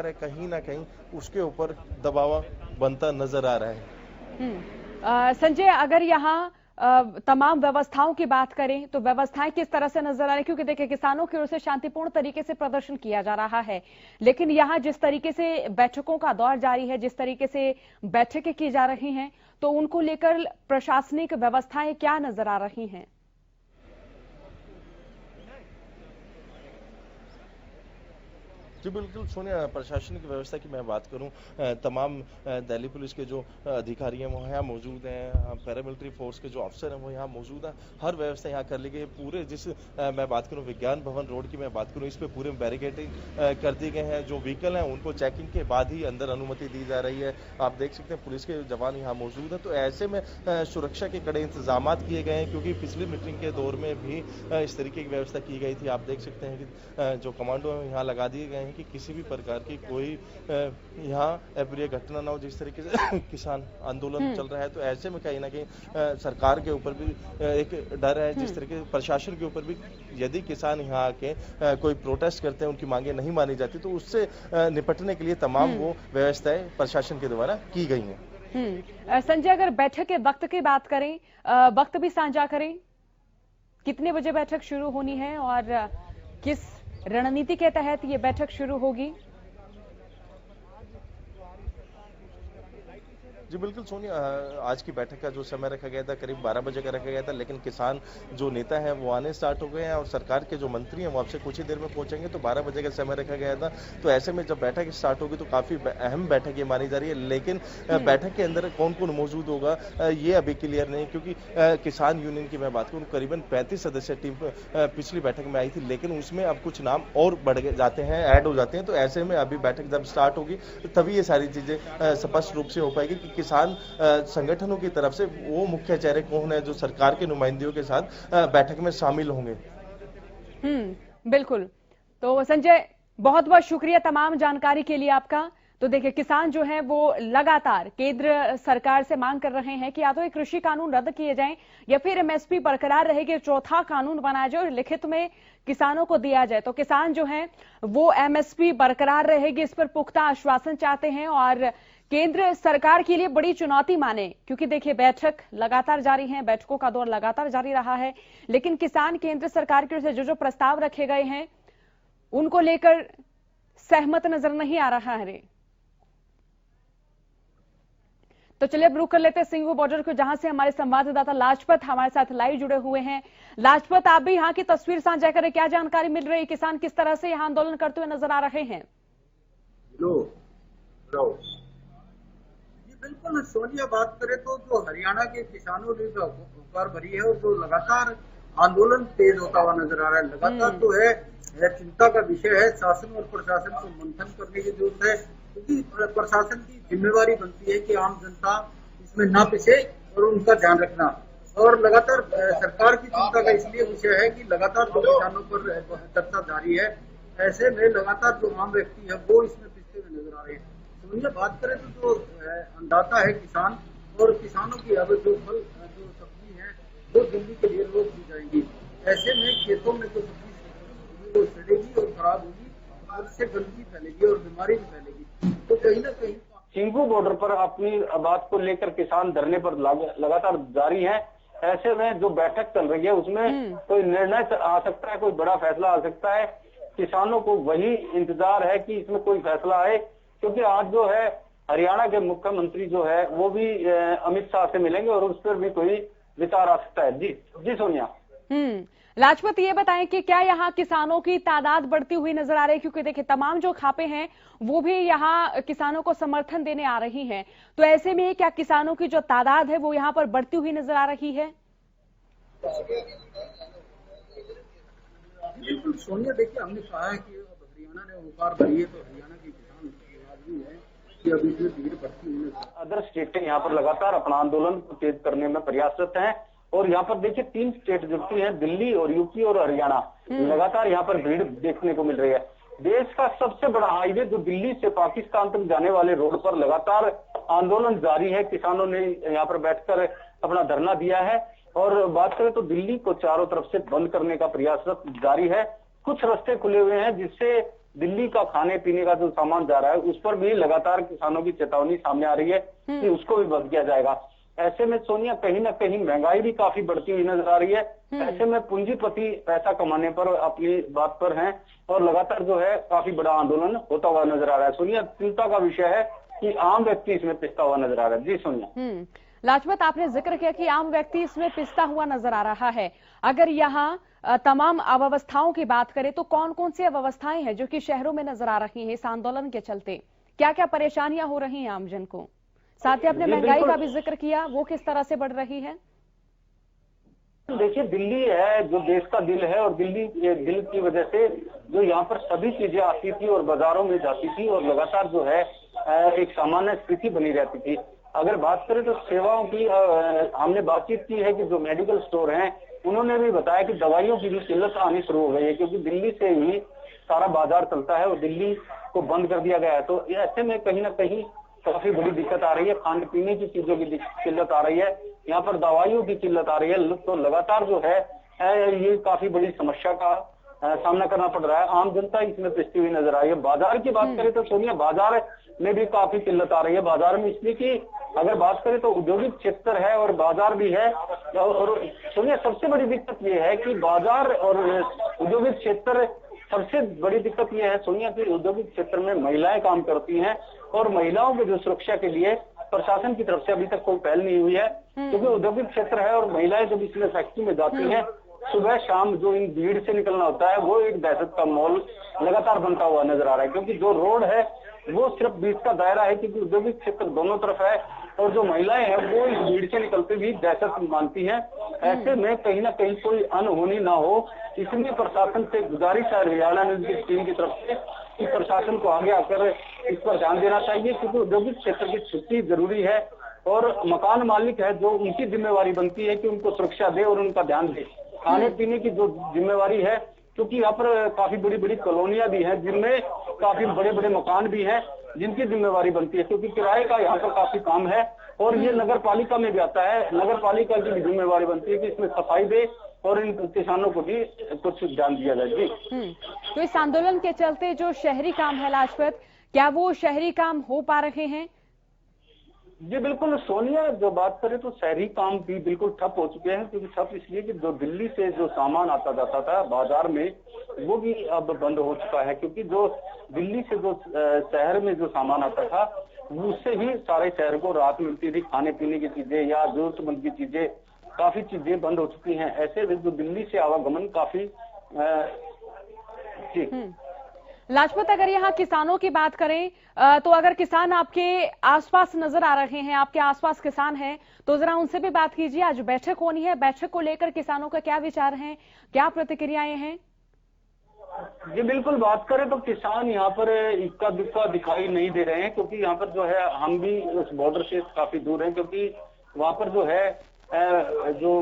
Speaker 9: है कहीं ना कहीं उसके ऊपर दबाव बनता नजर आ रहा है।
Speaker 2: संजय, अगर यहाँ तमाम व्यवस्थाओं की बात करें तो व्यवस्थाएं किस तरह से नजर आ रही? क्योंकि देखिए किसानों की ओर से शांतिपूर्ण तरीके से प्रदर्शन किया जा रहा है, लेकिन यहाँ जिस तरीके से बैठकों का दौर जारी है, जिस तरीके से बैठकें की जा रही हैं, तो उनको लेकर प्रशासनिक व्यवस्थाएं क्या नजर आ रही हैं?
Speaker 9: जी बिल्कुल सोनिया, प्रशासनिक व्यवस्था की मैं बात करूं, तमाम दिल्ली पुलिस के जो अधिकारी हैं वो यहाँ मौजूद हैं, पैरामिलिट्री फोर्स के जो अफसर हैं वो यहाँ मौजूद हैं। हर व्यवस्था यहाँ कर ली गई है। पूरे जिस मैं बात करूं विज्ञान भवन रोड की मैं बात करूं, इस पे पूरे बैरिकेडिंग कर दी गए हैं। जो व्हीकल हैं उनको चेकिंग के बाद ही अंदर अनुमति दी जा रही है। आप देख सकते हैं पुलिस के जवान यहाँ मौजूद हैं। तो ऐसे में सुरक्षा के कड़े इंतजाम किए गए हैं, क्योंकि पिछली मीटिंग के दौर में भी इस तरीके की व्यवस्था की गई थी। आप देख सकते हैं कि जो कमांडो यहाँ लगा दिए गए हैं कि किसी भी प्रकार की कोई यहाँ अप्रिय घटना ना हो। जिस तरीके से किसान आंदोलन चल रहा है, तो ऐसे में कहीं ना कहीं सरकार के ऊपर भी एक डर है, जिस तरीके प्रशासन के ऊपर भी यदि किसान यहाँ आके कोई प्रोटेस्ट करते हैं, उनकी मांगे नहीं मानी जाती, तो उससे निपटने के लिए तमाम वो व्यवस्थाएं प्रशासन के द्वारा की गई हैं।
Speaker 2: संजय, अगर बैठक के वक्त की बात करें, वक्त भी साझा करें, कितने बजे बैठक शुरू होनी है और किस रणनीति के तहत ये बैठक शुरू होगी?
Speaker 9: जी बिल्कुल सोनिया, आज की बैठक का जो समय रखा गया था करीब 12 बजे का रखा गया था, लेकिन किसान जो नेता हैं वो आने स्टार्ट हो गए हैं और सरकार के जो मंत्री हैं वो आपसे कुछ ही देर में पहुंचेंगे। तो 12 बजे का समय रखा गया था, तो ऐसे में जब बैठक स्टार्ट होगी तो काफी अहम बैठक ये मानी जा रही है। लेकिन बैठक के अंदर कौन कौन मौजूद होगा ये अभी क्लियर नहीं, क्योंकि किसान यूनियन की मैं बात करूं करीबन 35 सदस्य टीम पिछली बैठक में आई थी, लेकिन उसमें अब कुछ नाम और बढ़ जाते हैं, ऐड हो जाते हैं। तो ऐसे में अभी बैठक जब स्टार्ट होगी तो तभी ये सारी चीजें स्पष्ट रूप से हो पाएगी कि किसान संगठनों की तरफ से वो मुख्य चेहरे कौन है जो सरकार के नुमाइंदों के साथ बैठक में शामिल होंगे।
Speaker 2: बिल्कुल। तो संजय, बहुत बहुत शुक्रिया तमाम जानकारी के लिए आपका। तो देखिए, किसान जो है वो लगातार केंद्र सरकार से मांग कर रहे हैं कि या तो ये कृषि कानून रद्द किए जाएं या फिर एमएसपी बरकरार रहेगी, चौथा कानून बनाया जाए और लिखित में किसानों को दिया जाए। तो किसान जो है वो एमएसपी बरकरार रहेगी, इस पर पुख्ता आश्वासन चाहते हैं और केंद्र सरकार के लिए बड़ी चुनौती माने, क्योंकि देखिए बैठक लगातार जारी है, बैठकों का दौर लगातार जारी रहा है, लेकिन किसान केंद्र सरकार की ओर से जो प्रस्ताव रखे गए हैं उनको लेकर सहमत नजर नहीं आ रहा है। तो चलिए अब रुक कर लेते हैं सिंगू बॉर्डर को, जहां से हमारे संवाददाता लाजपत हमारे साथ लाइव जुड़े हुए हैं। लाजपत, आप भी यहाँ की तस्वीर साझा करें, क्या जानकारी मिल रही है, किसान किस तरह से यहाँ आंदोलन करते हुए नजर आ रहे हैं?
Speaker 11: बिल्कुल सोनिया, बात करें तो जो हरियाणा के किसानों ने जो हुंकार भरी है और जो लगातार आंदोलन तेज होता हुआ नजर आ रहा है, लगातार जो है चिंता का विषय है। शासन और प्रशासन को मंथन करने की जरूरत है, क्योंकि प्रशासन की जिम्मेवारी बनती है कि आम जनता इसमें ना पिसे और उनका ध्यान रखना। और लगातार सरकार की चिंता का इसलिए विषय है कि लगातार जो किसानों पर चर्चा जारी है, ऐसे में लगातार जो आम व्यक्ति है वो इसमें पिसते हुए नजर आ रहे हैं। सोनिया, बात करें तो जो अन्नदाता है किसान, और किसानों की अब जो फल जो सब्जी है वो दिल्ली के लिए रोक दी जाएंगी। ऐसे में खेतों में जो सब्जी वो सड़ेगी और खराब होगी और इससे गंदगी फैलेगी और बीमारी भी फैलेगी। तो कहीं ना कहीं
Speaker 12: सिंगू बॉर्डर पर अपनी बात को लेकर किसान धरने पर लगातार जारी है। ऐसे में जो बैठक चल रही है उसमें कोई निर्णय आ सकता है, कोई बड़ा फैसला आ सकता है। किसानों को वही इंतजार है कि इसमें कोई फैसला आए, क्योंकि आज जो है हरियाणा के मुख्यमंत्री जो है वो भी अमित शाह से मिलेंगे और उस पर भी कोई विचार आ सकता है। जी सोनिया।
Speaker 2: लाजपत, ये बताएं कि क्या यहाँ किसानों की तादाद बढ़ती हुई नजर आ रही है, क्योंकि देखिए तमाम जो खापे हैं वो भी यहाँ किसानों को समर्थन देने आ रही हैं, तो ऐसे में क्या किसानों की जो तादाद है वो यहाँ पर बढ़ती हुई नजर आ रही है?
Speaker 11: बिल्कुल सोनिया, देखिए हमने कहा है कि हरियाणा ने हुंकार भरी है, तो हरियाणा के किसान लाजमी है कि अब इसमें भीड़ बढ़ती हुई।
Speaker 12: अदर स्टेटें यहाँ पर लगातार अपना आंदोलन को तेज करने में प्रयासरत हैं और यहाँ पर देखिए 3 स्टेट जुड़ती हैं, दिल्ली और यूपी और हरियाणा। लगातार यहाँ पर भीड़ देखने को मिल रही है। देश का सबसे बड़ा हाईवे जो दिल्ली से पाकिस्तान तक जाने वाले रोड पर लगातार आंदोलन जारी है। किसानों ने यहाँ पर बैठकर अपना धरना दिया है और बात करें तो दिल्ली को चारों तरफ से बंद करने का प्रयास जारी है। कुछ रास्ते खुले हुए हैं जिससे दिल्ली का खाने पीने का जो सामान जा रहा है उस पर भी लगातार किसानों की चेतावनी सामने आ रही है कि उसको भी बंद किया जाएगा। ऐसे में सोनिया कहीं ना कहीं महंगाई भी काफी बढ़ती हुई नजर आ रही है। ऐसे में पूंजीपति पैसा कमाने पर अपनी बात पर हैं और लगातार जो है काफी बड़ा आंदोलन होता हुआ नजर आ रहा है। सोनिया, चिंता का विषय है कि आम व्यक्ति इसमें पिसता हुआ नजर आ रहा है। जी सोनिया।
Speaker 2: लाजपत, आपने जिक्र किया कि आम व्यक्ति इसमें पिसता हुआ नजर आ रहा है। अगर यहाँ तमाम अव्यवस्थाओं की बात करें तो कौन कौन सी अव्यवस्थाएं हैं जो कि शहरों में नजर आ रही हैं इस आंदोलन के चलते? क्या क्या परेशानियां हो रही हैं आमजन को? साथ ही आपने महंगाई का भी जिक्र किया, वो किस तरह से बढ़ रही है?
Speaker 12: देखिए, दिल्ली है जो देश का दिल है और दिल्ली दिल की वजह से जो यहाँ पर सभी चीजें आती थी और बाजारों में जाती थी और लगातार जो है एक सामान्य स्थिति बनी रहती थी। अगर बात करें तो सेवाओं की हमने बातचीत की है कि जो मेडिकल स्टोर हैं उन्होंने भी बताया कि दवाइयों की भी किल्लत आनी शुरू हो गई है, क्योंकि दिल्ली से ही सारा बाजार चलता है और दिल्ली को बंद कर दिया गया है। तो ऐसे में कहीं ना कहीं काफी बड़ी दिक्कत आ रही है। खाने पीने की चीजों की किल्लत आ रही है, यहाँ पर दवाइयों की किल्लत आ रही है। तो लगातार जो है ये काफी बड़ी समस्या का सामना करना पड़ रहा है। आम जनता इसमें पिसती हुई नजर आ रही है। बाजार की बात करें तो सोनिया, बाजार में भी काफी किल्लत आ रही है। बाजार में इसलिए कि अगर बात करें तो औद्योगिक क्षेत्र है और बाजार भी है। और सोनिया, सबसे बड़ी दिक्कत ये है कि बाजार और औद्योगिक क्षेत्र सबसे बड़ी दिक्कत यह है सोनिया की औद्योगिक क्षेत्र में महिलाएं काम करती हैं और महिलाओं की जो सुरक्षा के लिए प्रशासन की तरफ से अभी तक कोई पहल नहीं हुई है, क्योंकि औद्योगिक क्षेत्र है और महिलाएं जब इसमें फैक्ट्री में जाती हैं सुबह शाम जो इन भीड़ से निकलना होता है वो एक दहशत का माहौल लगातार बनता हुआ नजर आ रहा है, क्योंकि जो रोड है वो सिर्फ बीच का दायरा है, क्योंकि औद्योगिक क्षेत्र दोनों तरफ है और जो महिलाएं हैं वो इस भीड़ से निकलते भी दहशत मानती हैं। ऐसे में कहीं ना कहीं कोई अनहोनी ना हो, इसलिए प्रशासन से गुजारिश है हरियाणा न्यूज की टीम की तरफ से कि प्रशासन को आगे आकर इस पर ध्यान देना चाहिए, क्योंकि औद्योगिक क्षेत्र की छुट्टी जरूरी है और मकान मालिक है जो उनकी जिम्मेवारी बनती है कि उनको सुरक्षा दे और उनका ध्यान दे। खाने पीने की जो जिम्मेवारी है, क्योंकि यहाँ पर काफी बड़ी बड़ी कॉलोनियां भी हैं जिनमें काफी बड़े बड़े मकान भी हैं जिनकी जिम्मेवारी बनती है, क्योंकि किराए का यहाँ पर काफी काम है और ये नगर पालिका में भी आता है। नगर पालिका की भी जिम्मेवारी बनती है कि इसमें सफाई दे और इन किसानों को भी कुछ ध्यान दिया जाए। जी
Speaker 2: तो इस आंदोलन के चलते जो शहरी काम है लाजपत, क्या वो शहरी काम हो पा रहे हैं?
Speaker 12: जी बिल्कुल सोनिया, जो बात करें तो शहरी काम भी बिल्कुल ठप हो चुके हैं, क्योंकि ठप इसलिए कि जो दिल्ली से जो सामान आता जाता था बाजार में वो भी अब बंद हो चुका है, क्योंकि जो दिल्ली से जो शहर में जो सामान आता था उससे ही सारे शहर को राहत मिलती थी। खाने पीने की चीजें या जरूरतमंद की चीजें, काफी चीजें बंद हो चुकी हैं। ऐसे में जो दिल्ली से आवागमन काफी
Speaker 2: लाजपत, अगर यहाँ किसानों की बात करें तो अगर किसान आपके आसपास नजर आ रहे हैं, आपके आसपास किसान हैं, तो जरा उनसे भी बात कीजिए। आज बैठक होनी है, बैठक को लेकर किसानों का क्या विचार है, क्या प्रतिक्रियाएं हैं?
Speaker 12: जी बिल्कुल, बात करें तो किसान यहाँ पर इक्का दुक्का दिखाई नहीं दे रहे हैं, क्योंकि यहाँ पर जो है हम भी उस बॉर्डर से काफी दूर हैं, क्योंकि वहाँ पर जो है जो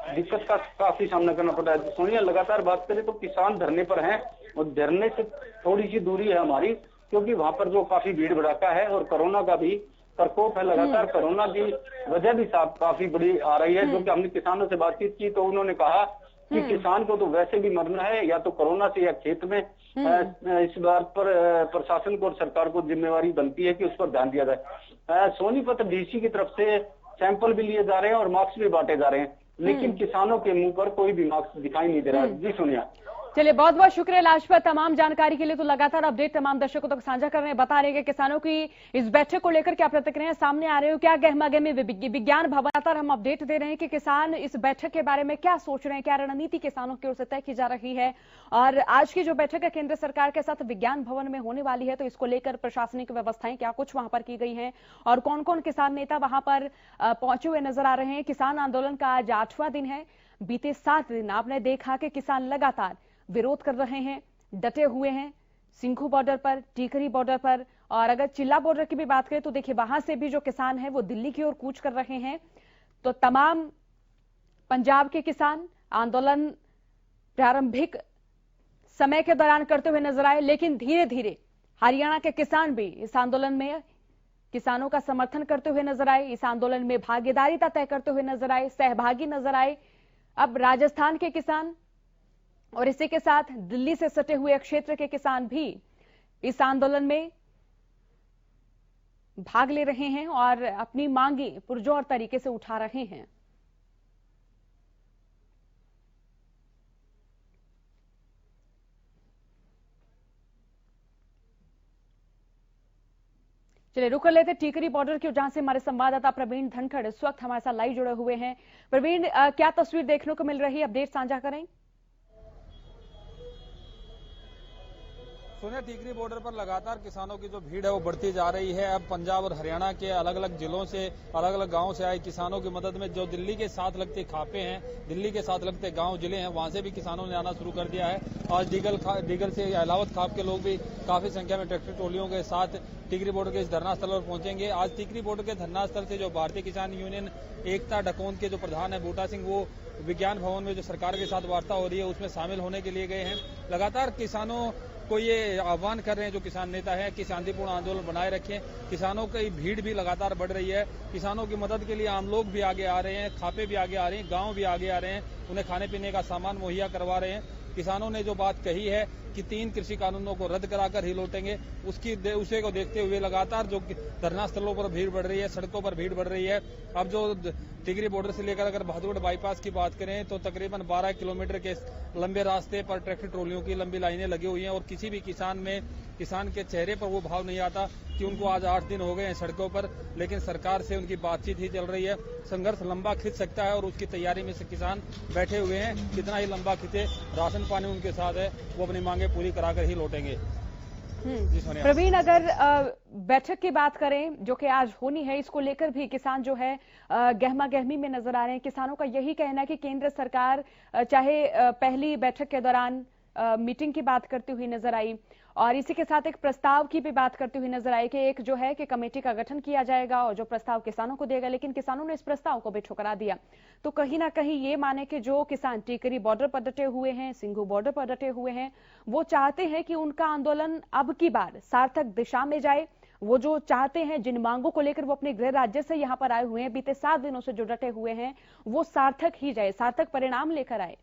Speaker 12: दिक्कत का काफी सामना करना पड़ रहा है। सोनिया, लगातार बात करें तो किसान धरने पर हैं और धरने से थोड़ी सी दूरी है हमारी, क्योंकि वहाँ पर जो काफी भीड़ भड़ाका है और कोरोना का भी प्रकोप है। लगातार कोरोना की वजह भी काफी बड़ी आ रही है, जो कि हमने किसानों से बातचीत की तो उन्होंने कहा कि किसान को तो वैसे भी मरना है, या तो कोरोना से या खेत में। इस बात पर प्रशासन को और सरकार को जिम्मेवारी बनती है कि उस पर ध्यान दिया जाए। सोनीपत डीसी की तरफ से सैंपल भी लिए जा रहे हैं और मास्क भी बांटे जा रहे हैं, लेकिन किसानों के मुंह पर कोई भी मास्क दिखाई नहीं दे रहा है। जी सोनिया।
Speaker 2: चलिए, बहुत बहुत शुक्रिया लाजपत तमाम जानकारी के लिए। तो लगातार अपडेट तमाम दर्शकों तक साझा कर रहे हैं, बता रहे हैं कि किसानों की इस बैठक को लेकर क्या प्रतिक्रियाएं सामने आ रही हो, क्या गहमागहमी विज्ञान भवन। लगातार हम अपडेट दे रहे हैं कि किसान इस बैठक के बारे में क्या सोच रहे हैं, क्या रणनीति किसानों की ओर से तय की जा रही है। और आज की जो बैठक है केंद्र सरकार के साथ विज्ञान भवन में होने वाली है, तो इसको लेकर प्रशासनिक व्यवस्थाएं क्या कुछ वहां पर की गई हैं और कौन कौन किसान नेता वहां पर पहुंचे हुए नजर आ रहे हैं। किसान आंदोलन का आज 8वां दिन है। बीते 7 दिन आपने देखा कि किसान लगातार विरोध कर रहे हैं, डटे हुए हैं सिंघू बॉर्डर पर, टीकरी बॉर्डर पर। और अगर चिल्ला बॉर्डर की भी बात करें तो देखिए वहां से भी जो किसान हैं वो दिल्ली की ओर कूच कर रहे हैं। तो तमाम पंजाब के किसान आंदोलन प्रारंभिक समय के दौरान करते हुए नजर आए, लेकिन धीरे धीरे हरियाणा के किसान भी इस आंदोलन में किसानों का समर्थन करते हुए नजर आए, इस आंदोलन में भागीदारिता तय करते हुए नजर आए, सहभागी नजर आए। अब राजस्थान के किसान और इसी के साथ दिल्ली से सटे हुए क्षेत्र के किसान भी इस आंदोलन में भाग ले रहे हैं और अपनी मांगे पुरजोर तरीके से उठा रहे हैं। चलिए रुक कर लेते टीकरी बॉर्डर की, जहां से हमारे संवाददाता प्रवीण धनखड़ इस वक्त हमारे साथ लाइव जुड़े हुए हैं। प्रवीण, क्या तस्वीर देखने को मिल रही है, अपडेट साझा करें।
Speaker 13: सोनिया, टीकरी बॉर्डर पर लगातार किसानों की जो भीड़ है वो बढ़ती जा रही है। अब पंजाब और हरियाणा के अलग अलग जिलों से, अलग अलग गांवों से आए किसानों की मदद में जो दिल्ली के साथ लगते खापे हैं, दिल्ली के साथ लगते गांव जिले हैं, वहां से भी किसानों ने आना शुरू कर दिया है। आज डीगल से अहलावत खाप के लोग भी काफी संख्या में ट्रैक्टर ट्रॉलियों के साथ टीकरी बॉर्डर के इस धरना स्थल पर पहुंचेंगे। आज टीकरी बॉर्डर के धरना स्थल से जो भारतीय किसान यूनियन एकता डकोन के जो प्रधान है बूटा सिंह, वो विज्ञान भवन में जो सरकार के साथ वार्ता हो रही है उसमें शामिल होने के लिए गए हैं। लगातार किसानों को ये आह्वान कर रहे हैं जो किसान नेता है कि शांतिपूर्ण आंदोलन बनाए रखें। किसानों की भीड़ भी लगातार बढ़ रही है। किसानों की मदद के लिए आम लोग भी आगे आ रहे हैं, खापे भी आगे आ रहे हैं, गांव भी आगे आ रहे हैं, उन्हें खाने पीने का सामान मुहैया करवा रहे हैं। किसानों ने जो बात कही है कि 3 कृषि कानूनों को रद्द कराकर ही लौटेंगे। उसे को देखते हुए लगातार जो धरना स्थलों पर भीड़ बढ़ रही है, सड़कों पर भीड़ बढ़ रही है। अब जो टिकरी बॉर्डर से लेकर अगर बहादुरगढ़ बाईपास की बात करें तो तकरीबन 12 किलोमीटर के लंबे रास्ते पर ट्रैक्टर ट्रॉलियों की लंबी लाइनें लगी हुई हैं और किसी भी किसान के चेहरे पर वो भाव नहीं आता कि उनको आज 8 दिन हो गए हैं सड़कों पर, लेकिन सरकार से उनकी बातचीत ही चल रही है। संघर्ष लंबा खिंच सकता है और उसकी तैयारी में से किसान बैठे हुए हैं। कितना ही लंबा खिंचे, राशन पानी उनके साथ है, वो अपनी मांगे पूरी कराकर ही लौटेंगे।
Speaker 2: प्रवीण, अगर बैठक की बात करें जो कि आज होनी है, इसको लेकर भी किसान जो है गहमा गहमी में नजर आ रहे हैं। किसानों का यही कहना है कि केंद्र सरकार चाहे पहली बैठक के दौरान मीटिंग की बात करती हुई नजर आई और इसी के साथ एक प्रस्ताव की भी बात करती हुई नजर आई कि एक जो है कि कमेटी का गठन किया जाएगा और जो प्रस्ताव किसानों को देगा, लेकिन किसानों ने इस प्रस्ताव को भी ठुकरा दिया। तो कहीं ना कहीं ये माने कि जो किसान टिकरी बॉर्डर पर डटे हुए हैं, सिंघू बॉर्डर पर डटे हुए हैं, वो चाहते हैं कि उनका आंदोलन अब की बार सार्थक दिशा में जाए। वो जो चाहते हैं, जिन मांगों को लेकर वो अपने गृह राज्य से यहाँ पर आए हुए हैं, बीते 7 दिनों से जो डटे हुए हैं, वो सार्थक ही जाए, सार्थक परिणाम लेकर आए।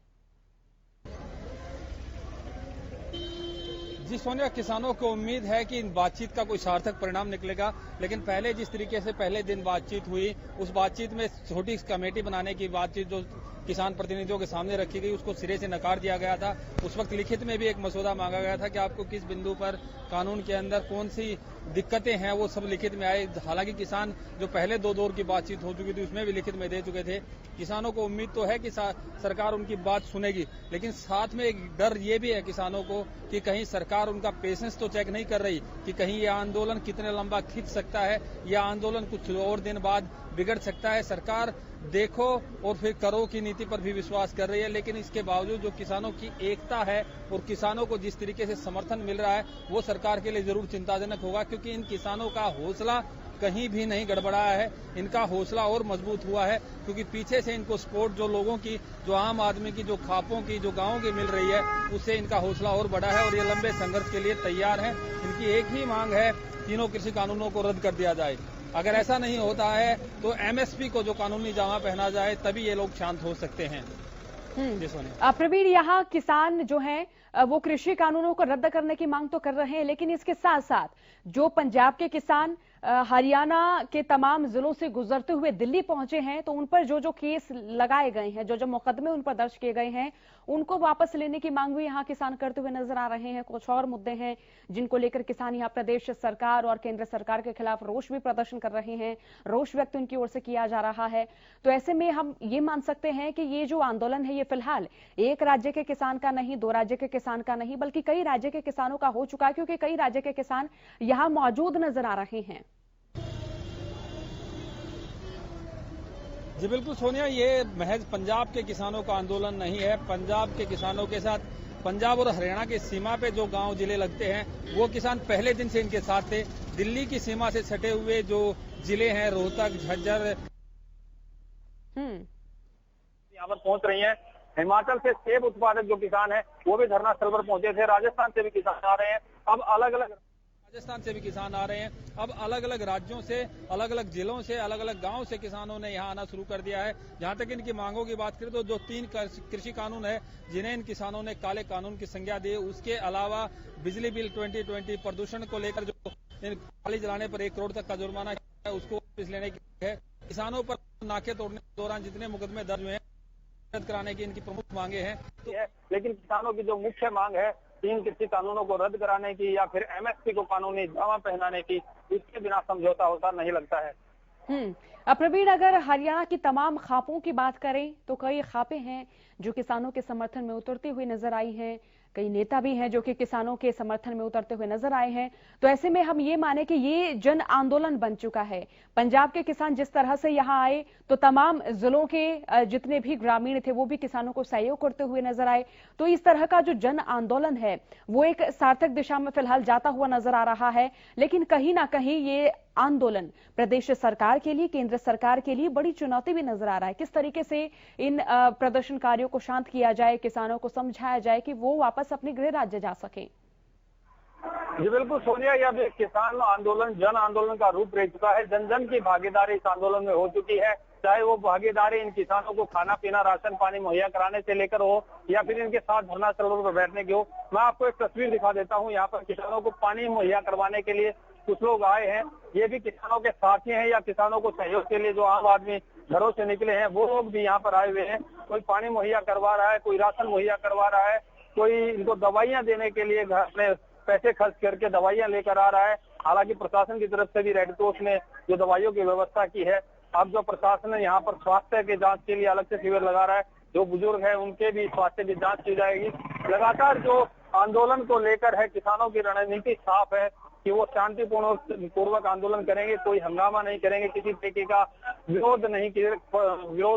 Speaker 13: जी सोनिया, किसानों को उम्मीद है कि इन बातचीत का कोई सार्थक परिणाम निकलेगा, लेकिन पहले जिस तरीके से पहले दिन बातचीत हुई, उस बातचीत में छोटी कमेटी बनाने की बातचीत जो किसान प्रतिनिधियों के सामने रखी गई, उसको सिरे से नकार दिया गया था। उस वक्त लिखित में भी एक मसौदा मांगा गया था कि आपको किस बिंदु पर कानून के अंदर कौन सी दिक्कतें हैं, वो सब लिखित में आए। हालांकि किसान जो पहले 2 दौर की बातचीत हो चुकी थी उसमें भी लिखित में दे चुके थे। किसानों को उम्मीद तो है कि सरकार उनकी बात सुनेगी, लेकिन साथ में एक डर ये भी है किसानों को कि कहीं सरकार उनका पेशेंस तो चेक नहीं कर रही कि कहीं ये आंदोलन कितने लंबा खिंच सकता है, यह आंदोलन कुछ और दिन बाद बिगड़ सकता है। सरकार देखो और फिर करो की नीति पर भी विश्वास कर रही है, लेकिन इसके बावजूद जो किसानों की एकता है और किसानों को जिस तरीके से समर्थन मिल रहा है, वो सरकार के लिए जरूर चिंताजनक होगा, क्योंकि इन किसानों का हौसला कहीं भी नहीं गड़बड़ाया है। इनका हौसला और मजबूत हुआ है क्योंकि पीछे से इनको सपोर्ट जो लोगों की, जो आम आदमी की, जो खापों की, जो गांवों की मिल रही है, उससे इनका हौसला और बढ़ा है और ये लंबे संघर्ष के लिए तैयार है। इनकी एक ही मांग है, तीनों कृषि कानूनों को रद्द कर दिया जाए। अगर ऐसा नहीं होता है तो एमएसपी को जो कानूनी जामा पहना जाए, तभी ये लोग शांत हो सकते हैं।
Speaker 2: प्रवीण, यहाँ किसान जो हैं वो कृषि कानूनों को रद्द करने की मांग तो कर रहे हैं, लेकिन इसके साथ साथ जो पंजाब के किसान हरियाणा के तमाम जिलों से गुजरते हुए दिल्ली पहुंचे हैं, तो उन पर जो केस लगाए गए हैं, जो मुकदमे उन पर दर्ज किए गए हैं, उनको वापस लेने की मांग भी यहाँ किसान करते हुए नजर आ रहे हैं। कुछ और मुद्दे हैं जिनको लेकर किसान यहाँ प्रदेश सरकार और केंद्र सरकार के खिलाफ रोष भी प्रदर्शन कर रहे हैं, रोष व्यक्त उनकी ओर से किया जा रहा है। तो ऐसे में हम ये मान सकते हैं कि ये जो आंदोलन है, ये फिलहाल एक राज्य के किसान का नहीं, 2 राज्य के किसान का नहीं, बल्कि कई राज्य के किसानों का हो चुका है, क्योंकि कई राज्य के किसान यहाँ मौजूद नजर आ रहे हैं।
Speaker 13: जी बिल्कुल सोनिया, ये महज पंजाब के किसानों का आंदोलन नहीं है। पंजाब के किसानों के साथ पंजाब और हरियाणा की सीमा पे जो गांव जिले लगते हैं, वो किसान पहले दिन से इनके साथ थे। दिल्ली की सीमा से सटे हुए जो जिले हैं, रोहतक, झज्जर,
Speaker 12: यहाँ पर पहुंच रही हैं। हिमाचल से सेब उत्पादक जो किसान हैं, वो भी धरना स्थल पर पहुंचे थे। राजस्थान से भी किसान आ रहे हैं। अब
Speaker 13: राजस्थान से भी किसान आ रहे हैं। अब अलग अलग राज्यों से, अलग अलग जिलों से, अलग अलग गांवों से किसानों ने यहां आना शुरू कर दिया है। जहां तक इनकी मांगों की बात करें तो जो 3 कृषि कानून है, जिन्हें इन किसानों ने काले कानून की संज्ञा दी, उसके अलावा बिजली बिल 2020, प्रदूषण को लेकर जो खाली जलाने पर 1 करोड़ तक का जुर्माना है, उसको वापस लेने की है। किसानों पर नाके तोड़ने के दौरान जितने मुकदमे दर्ज हुए हैं, रद्द कराने की इनकी प्रमुख मांगे हैं।
Speaker 12: लेकिन किसानों की जो मुख्य मांग है, 3 कृषि कानूनों को रद्द कराने की या फिर एमएसपी को कानूनी दावा पहनाने की, इसके बिना समझौता होता नहीं लगता है।
Speaker 2: प्रवीण, अगर हरियाणा की तमाम खापों की बात करें तो कई खापें हैं जो किसानों के समर्थन में उतरती हुई नजर आई हैं। कई नेता भी हैं जो कि किसानों के समर्थन में उतरते हुए नजर आए हैं। तो ऐसे में हम ये माने कि ये जन आंदोलन बन चुका है। पंजाब के किसान जिस तरह से यहाँ आए, तो तमाम जिलों के जितने भी ग्रामीण थे वो भी किसानों को सहयोग करते हुए नजर आए। तो इस तरह का जो जन आंदोलन है वो एक सार्थक दिशा में फिलहाल जाता हुआ नजर आ रहा है। लेकिन कहीं ना कहीं ये आंदोलन प्रदेश सरकार के लिए, केंद्र सरकार के लिए बड़ी चुनौती भी नजर आ रहा है। किस तरीके से इन प्रदर्शनकारियों को शांत किया जाए, किसानों को समझाया जाए कि वो वापस अपने गृह राज्य जा सके।
Speaker 12: जी बिल्कुल सोनिया, ये अब एक किसान आंदोलन जन आंदोलन का रूप ले चुका है। जन जन की भागीदारी इस आंदोलन में हो चुकी है, चाहे वो भागीदारी इन किसानों को खाना पीना राशन पानी मुहैया कराने से लेकर हो या फिर इनके साथ धरना स्थलों पर बैठने की हो। मैं आपको एक तस्वीर दिखा देता हूँ, यहाँ पर किसानों को पानी मुहैया करवाने के लिए कुछ लोग आए हैं। ये भी किसानों के साथी हैं या किसानों को सहयोग के लिए जो आम आदमी घरों से निकले हैं वो लोग भी यहाँ पर आए हुए हैं। कोई पानी मुहैया करवा रहा है, कोई राशन मुहैया करवा रहा है, कोई इनको दवाइयां देने के लिए घर में पैसे खर्च करके दवाइयां लेकर आ रहा है। हालांकि प्रशासन की तरफ से भी रेड क्रॉस ने जो दवाइयों की व्यवस्था की है, अब जो प्रशासन है यहाँ पर स्वास्थ्य की जांच के लिए अलग से शिविर लगा रहा है। जो बुजुर्ग है उनके भी स्वास्थ्य की जांच की जाएगी। लगातार जो आंदोलन को लेकर है किसानों की रणनीति साफ है कि वो शांतिपूर्वक आंदोलन करेंगे, कोई हंगामा नहीं करेंगे, किसी तरीके का विरोध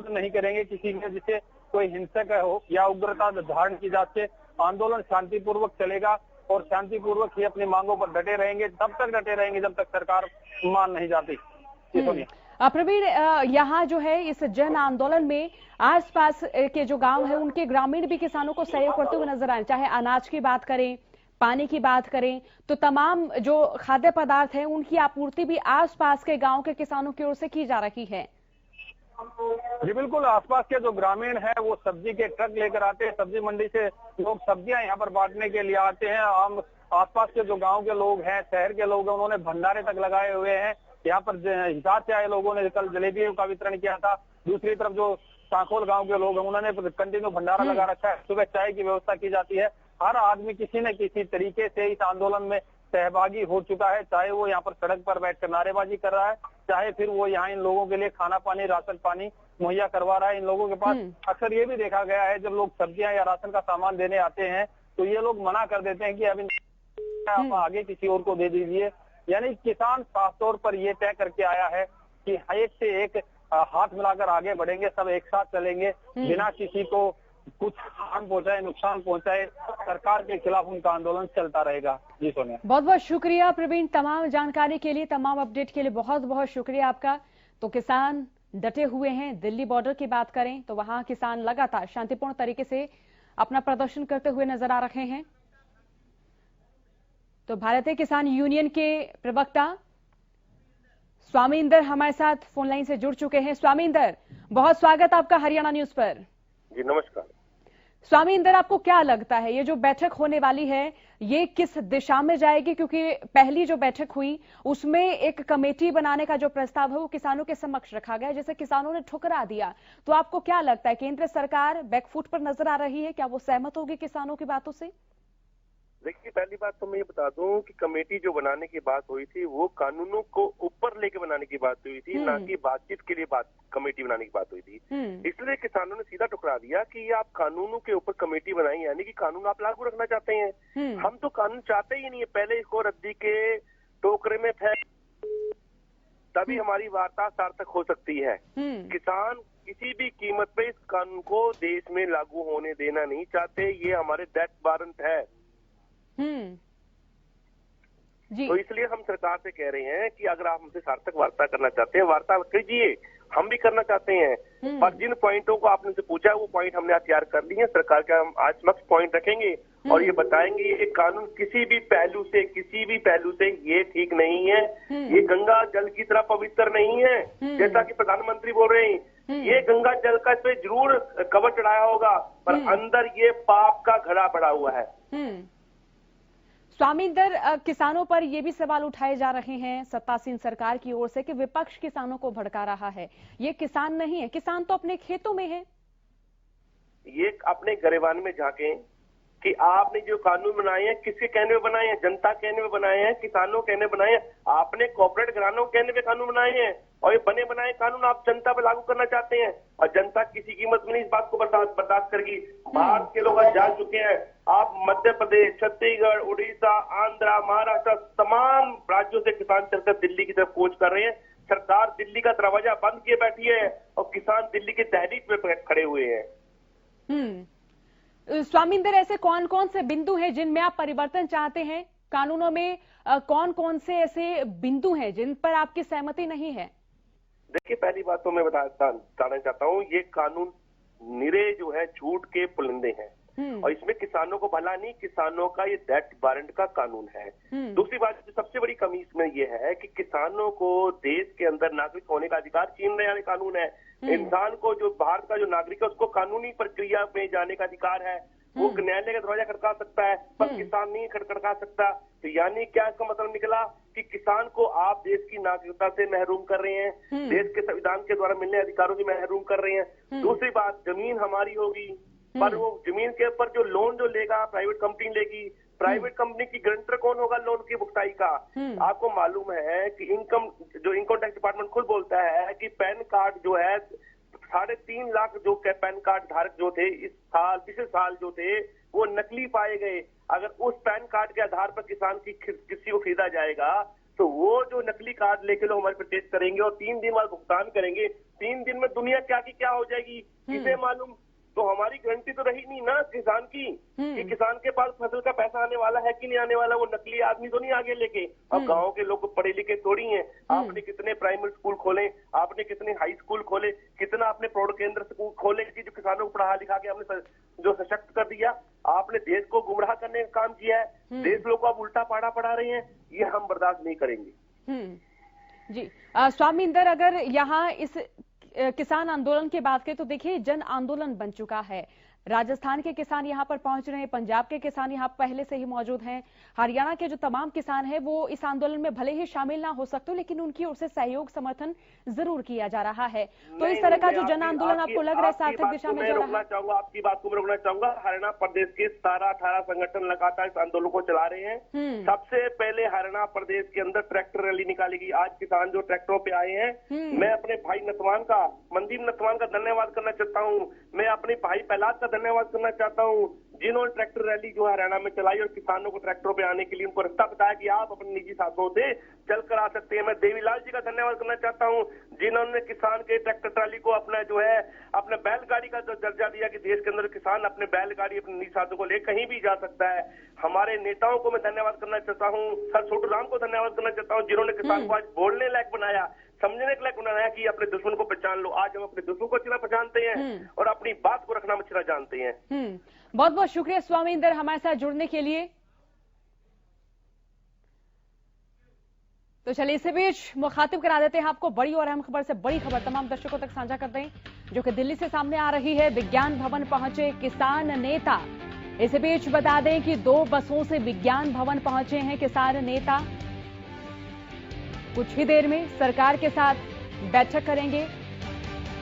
Speaker 12: नहीं करेंगे किसी में जिससे कोई हिंसक हो या उग्रता धारण की जाए। आंदोलन शांतिपूर्वक चलेगा और शांतिपूर्वक ही अपनी मांगों पर डटे रहेंगे, तब तक डटे रहेंगे जब तक सरकार मान नहीं जाती।
Speaker 2: प्रवीण, यहाँ जो है इस जन आंदोलन में आसपास के जो गांव है उनके ग्रामीण भी किसानों को सहयोग करते हुए नजर आए, चाहे अनाज की बात करें, पानी की बात करें, तो तमाम जो खाद्य पदार्थ है उनकी आपूर्ति भी आसपास के गांव के किसानों की ओर से की जा रही है।
Speaker 12: जी बिल्कुल, आसपास के जो ग्रामीण है वो सब्जी के ट्रक लेकर आते हैं, सब्जी मंडी से लोग सब्जियां यहाँ पर बांटने के लिए आते हैं। आम आसपास के जो गांव के लोग हैं, शहर के लोग हैं, उन्होंने भंडारे तक लगाए हुए हैं। यहाँ पर हिसार से आए लोगों ने कल जलेबियों का वितरण किया था। दूसरी तरफ जो सांखोल गांव के लोग हैं उन्होंने कंटिन्यू भंडारा लगा रखा है। सुबह चाय की व्यवस्था की जाती है। हर आदमी किसी न किसी तरीके से इस आंदोलन में सहभागी हो चुका है, चाहे वो यहाँ पर सड़क पर बैठकर नारेबाजी कर रहा है, चाहे फिर वो यहाँ इन लोगों के लिए खाना पानी राशन पानी मुहैया करवा रहा है। इन लोगों के पास अक्सर ये भी देखा गया है जब लोग सब्जियां या राशन का सामान देने आते हैं तो ये लोग मना कर देते हैं कि अभी आप आगे किसी और को दे दीजिए। यानी किसान साफ तौर पर ये तय करके आया है कि एक से एक हाथ मिलाकर आगे बढ़ेंगे, सब एक साथ चलेंगे, बिना किसी को कुछ हार्म पहुंचाए, नुकसान पहुंचाए। सरकार के खिलाफ उनका आंदोलन चलता रहेगा। जी सोनिया,
Speaker 2: बहुत बहुत शुक्रिया प्रवीण, तमाम जानकारी के लिए, तमाम अपडेट के लिए बहुत बहुत शुक्रिया आपका। तो किसान डटे हुए हैं। दिल्ली बॉर्डर की बात करें तो वहां किसान लगातार शांतिपूर्ण तरीके से अपना प्रदर्शन करते हुए नजर आ रहे हैं। तो भारतीय किसान यूनियन के प्रवक्ता स्वामींदर हमारे साथ फोन लाइन से जुड़ चुके हैं। स्वामींदर, बहुत स्वागत आपका हरियाणा न्यूज पर।
Speaker 14: जी नमस्कार।
Speaker 2: स्वामींदर, आपको क्या लगता है ये जो बैठक होने वाली है ये किस दिशा में जाएगी? क्योंकि पहली जो बैठक हुई उसमें एक कमेटी बनाने का जो प्रस्ताव है वो किसानों के समक्ष रखा गया, जैसे किसानों ने ठुकरा दिया। तो आपको क्या लगता है केंद्र सरकार बैकफुट पर नजर आ रही है? क्या वो सहमत होगी किसानों की बातों से?
Speaker 14: देखिए, पहली बात तो मैं ये बता दूं कि कमेटी जो बनाने की बात हुई थी वो कानूनों को ऊपर लेके बनाने की बात हुई थी, ना कि बातचीत के लिए कमेटी बनाने की बात हुई थी। इसलिए किसानों ने सीधा टुकरा दिया कि आप कानूनों के ऊपर कमेटी बनाई, यानी कि कानून आप लागू रखना चाहते हैं। हम तो कानून चाहते ही नहीं है, पहले इसको रद्दी के टोकरे में फेंक, तभी हमारी वार्ता सार्थक हो सकती है। किसान किसी भी कीमत पे इस कानून को देश में लागू होने देना नहीं चाहते, ये हमारे डेथ वारंट है।
Speaker 2: जी।
Speaker 14: तो इसलिए हम सरकार से कह रहे हैं कि अगर आप हमसे सार्थक वार्ता करना चाहते हैं, वार्ता कीजिए, हम भी करना चाहते हैं। पर जिन पॉइंटों को आपने से पूछा है वो पॉइंट हमने तैयार कर लिए हैं। सरकार का हम आज समक्ष पॉइंट रखेंगे और ये बताएंगे ये कानून किसी भी पहलू से ये ठीक नहीं है। ये गंगा जल की तरह पवित्र नहीं है, जैसा कि प्रधानमंत्री बोल रहे हैं। ये गंगा जल का इस पे जरूर कवर चढ़ाया होगा, पर अंदर ये पाप का घड़ा बढ़ा हुआ है।
Speaker 2: स्वामींदर, किसानों पर ये भी सवाल उठाए जा रहे हैं सत्तासीन सरकार की ओर से कि विपक्ष किसानों को भड़का रहा है। ये किसान नहीं है, किसान तो अपने खेतों में है।
Speaker 14: ये अपने गरेबान में झांके कि आपने जो कानून बनाए हैं किसके कहने में बनाए हैं? जनता कहने में बनाए हैं, किसानों कहने बनाए हैं, आपने कॉर्पोरेट घरानों कहने पे कानून बनाए हैं और ये बने बनाए कानून आप जनता पे लागू करना चाहते हैं और जनता किसी कीमत में नहीं इस बात को बर्दाश्त करेगी। बाहर के लोग जा चुके हैं, आप मध्य प्रदेश, छत्तीसगढ़, उड़ीसा, आंध्रा, महाराष्ट्र, तमाम राज्यों से किसान चलकर दिल्ली की तरफ कूच कर रहे हैं। सरकार दिल्ली का दरवाजा बंद किए बैठी है और किसान दिल्ली की तहरीक में खड़े हुए हैं।
Speaker 2: स्वामींदर, ऐसे कौन कौन से बिंदु हैं जिनमें आप परिवर्तन चाहते हैं? कानूनों में कौन कौन से ऐसे बिंदु हैं जिन पर आपकी सहमति नहीं है?
Speaker 14: देखिए, पहली बात तो मैं बताना चाहता हूँ, ये कानून निरे जो है झूठ के पुलिंदे हैं। और इसमें किसानों को भला नहीं, किसानों का ये दैट वारंट का कानून है। दूसरी बात जो सबसे बड़ी कमी इसमें ये है कि किसानों को देश के अंदर नागरिक होने का अधिकार छीनने वाले कानून है। इंसान को, जो भारत का जो नागरिक है, उसको कानूनी प्रक्रिया में जाने का अधिकार है। वो न्यायालय का दरवाजा खड़का सकता है, पर किसान नहीं खड़का सकता। तो यानी क्या इसका मतलब निकला कि किसान को आप देश की नागरिकता से महरूम कर रहे हैं, देश के संविधान के द्वारा मिलने अधिकारों से महरूम कर रहे हैं। दूसरी बात, जमीन हमारी होगी, पर वो जमीन के ऊपर जो लोन जो लेगा प्राइवेट कंपनी लेगी, प्राइवेट कंपनी की गारंटर कौन होगा लोन की भुगताई का? आपको मालूम है कि इनकम टैक्स डिपार्टमेंट खुद बोलता है कि पैन कार्ड जो है 3.5 लाख जो पैन कार्ड धारक जो थे पिछले साल जो थे वो नकली पाए गए। अगर उस पैन कार्ड के आधार पर किसान की किसी को खरीदा जाएगा तो वो जो नकली कार्ड लेके लोग हमारे परचेज करेंगे और 3 दिन बाद भुगतान करेंगे, 3 दिन में दुनिया क्या की क्या हो जाएगी किसे मालूम। तो हमारी गारंटी तो रही नहीं ना किसान की कि किसान के पास फसल का पैसा आने वाला है कि नहीं आने वाला। वो नकली आदमी तो नहीं आगे लेके। अब गांव के लोग पढ़े लिखे थोड़ी हैं। आपने कितने प्राइमरी स्कूल खोले, आपने कितने हाई स्कूल खोले, कितना आपने प्रौढ़ केंद्र स्कूल खोले कि जो किसानों को पढ़ा लिखा के आपने जो सशक्त कर दिया। आपने देश को गुमराह करने का काम किया है। देश लोग को आप उल्टा पाड़ा पढ़ा रहे हैं, ये हम बर्दाश्त नहीं करेंगे।
Speaker 2: जी स्वामींदर, अगर यहाँ इस किसान आंदोलन की बात करें तो देखिए जन आंदोलन बन चुका है। राजस्थान के किसान यहां पर पहुंच रहे हैं, पंजाब के किसान यहां पहले से ही मौजूद हैं, हरियाणा के जो तमाम किसान हैं वो इस आंदोलन में भले ही शामिल ना हो सकते लेकिन उनकी ओर से सहयोग समर्थन जरूर किया जा रहा है। तो इस तरह का जो जन आंदोलन आपको लग रहा है सार्थक दिशा में जा रहा है?
Speaker 14: आपकी बात को मैं रोकना चाहूंगा। हरियाणा प्रदेश के 17-18 संगठन लगातार इस आंदोलन को चला रहे हैं। सबसे पहले हरियाणा प्रदेश के अंदर ट्रैक्टर रैली निकाली गई। आज किसान जो ट्रैक्टरों पे आए हैं, मैं अपने भाई नतवान का, मनदीप नतवान का धन्यवाद करना चाहता हूँ। मैं अपने भाई प्रहलाद का धन्यवाद करना चाहता हूँ जिन्होंने ट्रैक्टर रैली जो हरियाणा में चलाई और किसानों को ट्रैक्टरों पे आने के लिए उनको रास्ता बताया कि आप अपने निजी साधनों से चल कर आ सकते हैं। मैं देवीलाल जी का धन्यवाद करना चाहता हूँ जिन्होंने किसान के ट्रैक्टर ट्राली को अपना जो है अपने बैलगाड़ी का दर्जा दिया कि देश के अंदर किसान अपने बैलगाड़ी अपने निजी साधनों को ले कहीं भी जा सकता है। हमारे नेताओं को मैं धन्यवाद करना चाहता हूँ। सर छोटू राम को धन्यवाद करना चाहता हूँ जिन्होंने किसान को आज बोलने लायक बनाया, समझने के लायक बनाया कि अपने दुश्मन को पहचान लो। आज हम अपने दुश्मन को अच्छी पहचानते हैं और अपनी बात को रखना अच्छी जानते हैं।
Speaker 2: बहुत बहुत शुक्रिया स्वामींदर हमारे साथ जुड़ने के लिए। तो चलिए इसी बीच मुखातिब करा देते हैं आपको बड़ी और अहम खबर से बड़ी खबर तमाम दर्शकों तक साझा करते हैं जो कि दिल्ली से सामने आ रही है। विज्ञान भवन पहुंचे किसान नेता। इसी बीच बता दें कि 2 बसों से विज्ञान भवन पहुंचे हैं किसान नेता। कुछ ही देर में सरकार के साथ बैठक करेंगे।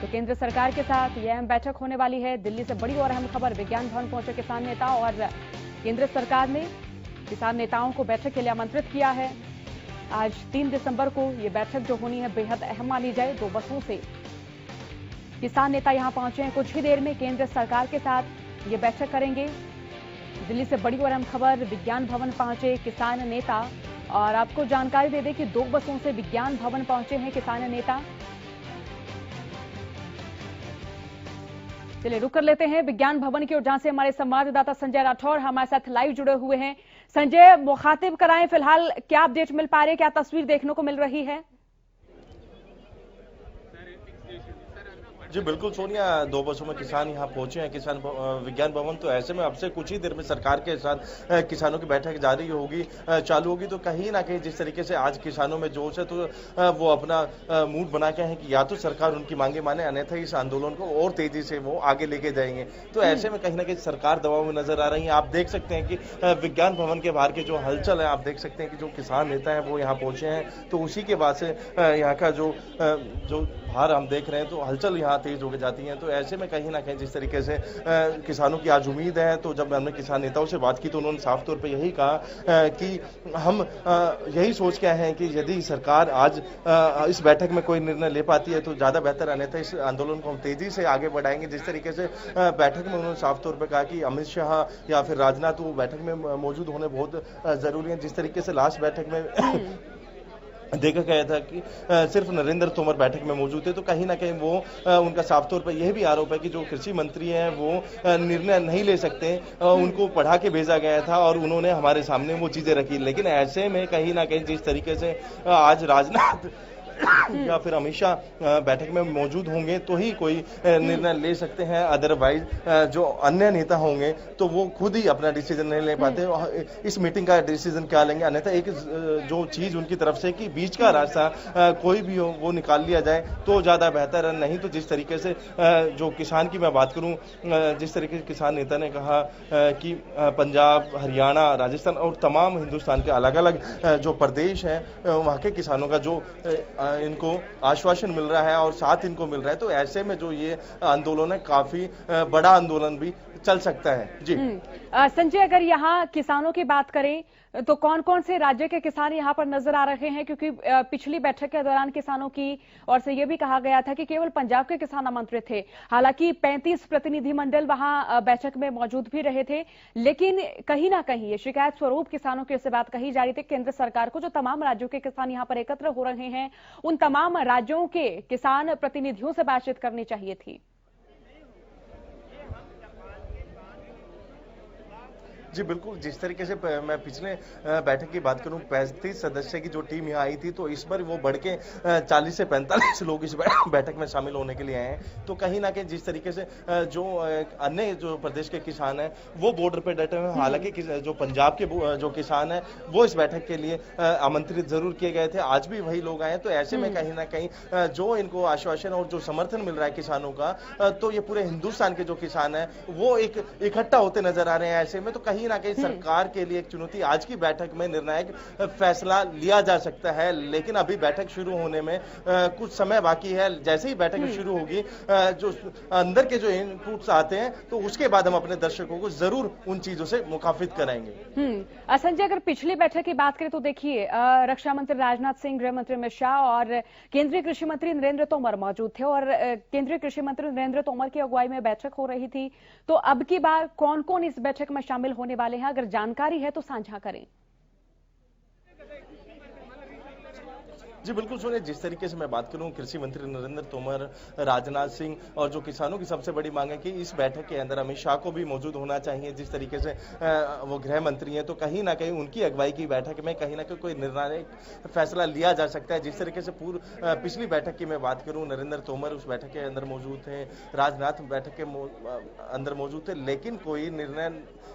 Speaker 2: तो केंद्र सरकार के साथ यह अहम बैठक होने वाली है। दिल्ली से बड़ी और अहम खबर, विज्ञान भवन पहुंचे किसान नेता और केंद्र सरकार ने किसान नेताओं को बैठक के लिए आमंत्रित किया है। आज 3 दिसंबर को यह बैठक जो होनी है बेहद अहम मानी जाए। 2 बसों से किसान नेता यहां पहुंचे हैं। कुछ ही देर में केंद्र सरकार के साथ ये बैठक करेंगे। दिल्ली से बड़ी और अहम खबर, विज्ञान भवन पहुंचे किसान नेता। और आपको जानकारी दे दें कि 2 बसों से विज्ञान भवन पहुंचे हैं किसान नेता। चलिए रुक कर लेते हैं विज्ञान भवन की ओर जहां से हमारे संवाददाता संजय राठौर हमारे साथ लाइव जुड़े हुए हैं। संजय, मुखातिब कराएं, फिलहाल क्या अपडेट मिल पा रही है, क्या तस्वीर देखने को मिल रही है?
Speaker 9: जी बिल्कुल सोनिया, 2 बसों में किसान यहाँ पहुंचे हैं किसान विज्ञान भवन। तो ऐसे में अब से कुछ ही देर में सरकार के साथ किसानों की बैठक जारी होगी, चालू होगी। तो कहीं ना कहीं जिस तरीके से आज किसानों में जोश है तो वो अपना मूड बना के हैं कि या तो सरकार उनकी मांगे माने, अन्यथा इस आंदोलन को और तेजी से वो आगे लेके जाएंगे। तो ऐसे में कहीं ना कहीं सरकार दबाव में नजर आ रही है। आप देख सकते हैं कि विज्ञान भवन के बाहर के जो हलचल है, आप देख सकते हैं कि जो किसान नेता है वो यहाँ पहुंचे हैं। तो उसी के बाद से यहाँ का जो बाहर हम देख रहे हैं तो हलचल यहाँ तेज होकर जाती हैं। तो ऐसे में कहीं ना कहीं जिस तरीके से किसानों की आज उम्मीद है, तो जब हमने किसान नेताओं से बात की तो उन्होंने साफ तौर पे यही कहा कि हम यही सोच के आए हैं कि यदि सरकार आज इस बैठक में कोई निर्णय ले पाती है तो ज्यादा बेहतर, अन्यथा इस आंदोलन को हम तेजी से आगे बढ़ाएंगे। जिस तरीके से बैठक में उन्होंने साफ तौर पर कहा कि अमित शाह या फिर राजनाथ वो बैठक में मौजूद होने बहुत जरूरी है। जिस तरीके से लास्ट बैठक में देखा गया था कि सिर्फ नरेंद्र तोमर बैठक में मौजूद थे। तो कहीं ना कहीं वो उनका साफ तौर पर यह भी आरोप है कि जो कृषि मंत्री हैं वो निर्णय नहीं ले सकते, उनको पढ़ा के भेजा गया था और उन्होंने हमारे सामने वो चीजें रखी। लेकिन ऐसे में कहीं ना कहीं जिस तरीके से आज राजनाथ या फिर अमित शाह बैठक में मौजूद होंगे तो ही कोई निर्णय ले सकते हैं। अदरवाइज जो अन्य नेता होंगे तो वो खुद ही अपना डिसीजन नहीं ले पाते। इस मीटिंग का डिसीजन क्या लेंगे, अन्यथा एक जो चीज उनकी तरफ से कि बीच का रास्ता कोई भी हो वो निकाल लिया जाए तो ज्यादा बेहतर है। नहीं तो जिस तरीके से जो किसान की मैं बात करूं, जिस तरीके से किसान नेता ने कहा कि पंजाब, हरियाणा, राजस्थान और तमाम हिंदुस्तान के अलग अलग जो प्रदेश हैं वहां के किसानों का जो इनको आश्वासन मिल रहा है और साथ इनको मिल रहा है, तो ऐसे में जो ये आंदोलन है काफी बड़ा आंदोलन भी चल सकता है। जी
Speaker 2: संजय, अगर यहाँ किसानों की बात करें तो कौन कौन से राज्य के किसान यहाँ पर नजर आ रहे हैं? क्योंकि पिछली बैठक के दौरान किसानों की ओर से यह भी कहा गया था कि केवल पंजाब के किसान आमंत्रित थे। हालांकि 35 प्रतिनिधिमंडल वहां बैठक में मौजूद भी रहे थे, लेकिन कहीं ना कहीं ये शिकायत स्वरूप किसानों की ओर से बात कही जा रही थी केंद्र सरकार को, जो तमाम राज्यों के किसान यहाँ पर एकत्र हो रहे हैं उन तमाम राज्यों के किसान प्रतिनिधियों से बातचीत करनी चाहिए थी।
Speaker 9: जी बिल्कुल, जिस तरीके से मैं पिछले बैठक की बात करूं, 35 सदस्य की जो टीम यहाँ आई थी तो इस बार वो बढ़ के 40 से 45 लोग इस बैठक में शामिल होने के लिए आए हैं। तो कहीं ना कहीं जिस तरीके से जो अन्य जो प्रदेश के किसान हैं वो बॉर्डर पे डटे हुए हैं। हालांकि जो पंजाब के जो किसान हैं वो इस बैठक के लिए आमंत्रित जरूर किए गए थे, आज भी वही लोग आए। तो ऐसे में कहीं ना कहीं जो इनको आश्वासन और जो समर्थन मिल रहा है किसानों का, तो ये पूरे हिंदुस्तान के जो किसान है वो एक इकट्ठा होते नजर आ रहे हैं। ऐसे में तो कहीं ना कहीं सरकार के लिए एक चुनौती, आज की बैठक में निर्णायक फैसला लिया जा सकता है, लेकिन अभी बैठक शुरू होने में कुछ समय बाकी है। जैसे ही बैठक शुरू होगी, जो अंदर के जो इनपुट्स आते हैं तो उसके बाद हम अपने दर्शकों को जरूर उन चीजों से मुखाफित कराएंगे।
Speaker 2: संजय, अगर पिछली बैठक की बात करें तो देखिए, रक्षा मंत्री राजनाथ सिंह, गृह मंत्री अमित शाह और केंद्रीय कृषि मंत्री नरेंद्र तोमर मौजूद थे और केंद्रीय कृषि मंत्री नरेंद्र तोमर की अगुवाई में बैठक हो रही थी। तो अब की बार कौन कौन इस बैठक में शामिल होने वाले हैं, अगर जानकारी है तो साझा करें।
Speaker 9: जी बिल्कुल सुनिए, जिस तरीके से मैं बात करूं, कृषि मंत्री नरेंद्र तोमर, राजनाथ सिंह और जो किसानों की सबसे बड़ी मांग है कि इस बैठक के अंदर अमित शाह को भी मौजूद होना चाहिए। जिस तरीके से वो गृह मंत्री हैं तो कहीं ना कहीं उनकी अगुवाई की बैठक में कहीं ना कहीं कोई निर्णायक फैसला लिया जा सकता है। जिस तरीके से पिछली बैठक की मैं बात करूं, नरेंद्र तोमर उस बैठक के अंदर मौजूद थे, राजनाथ बैठक के अंदर मौजूद थे, लेकिन कोई निर्णय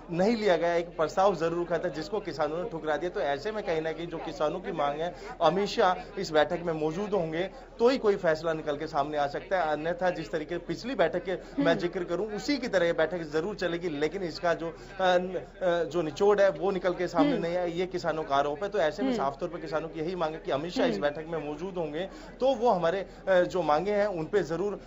Speaker 9: नहीं लिया गया। एक प्रस्ताव जरूर रखा था जिसको किसानों ने ठुकरा दिया। तो ऐसे में कहीं ना कहीं जो किसानों की मांग है, अमित शाह इस बैठक में मौजूद होंगे तो ही कोई फैसला निकल के सामने आ सकता है। अन्यथा जिस तरीके पिछली बैठक के मैं जिक्र करूं उसी की तरह ये बैठक जरूर चलेगी, लेकिन इसका जो निचोड़ है वो निकल के सामने नहीं है, ये किसानों का आरोप है। तो ऐसे में साफ तौर पर किसानों की यही मांग है कि अमित शाह इस बैठक में मौजूद होंगे तो वो हमारे जो मांगे हैं उन पे जरूर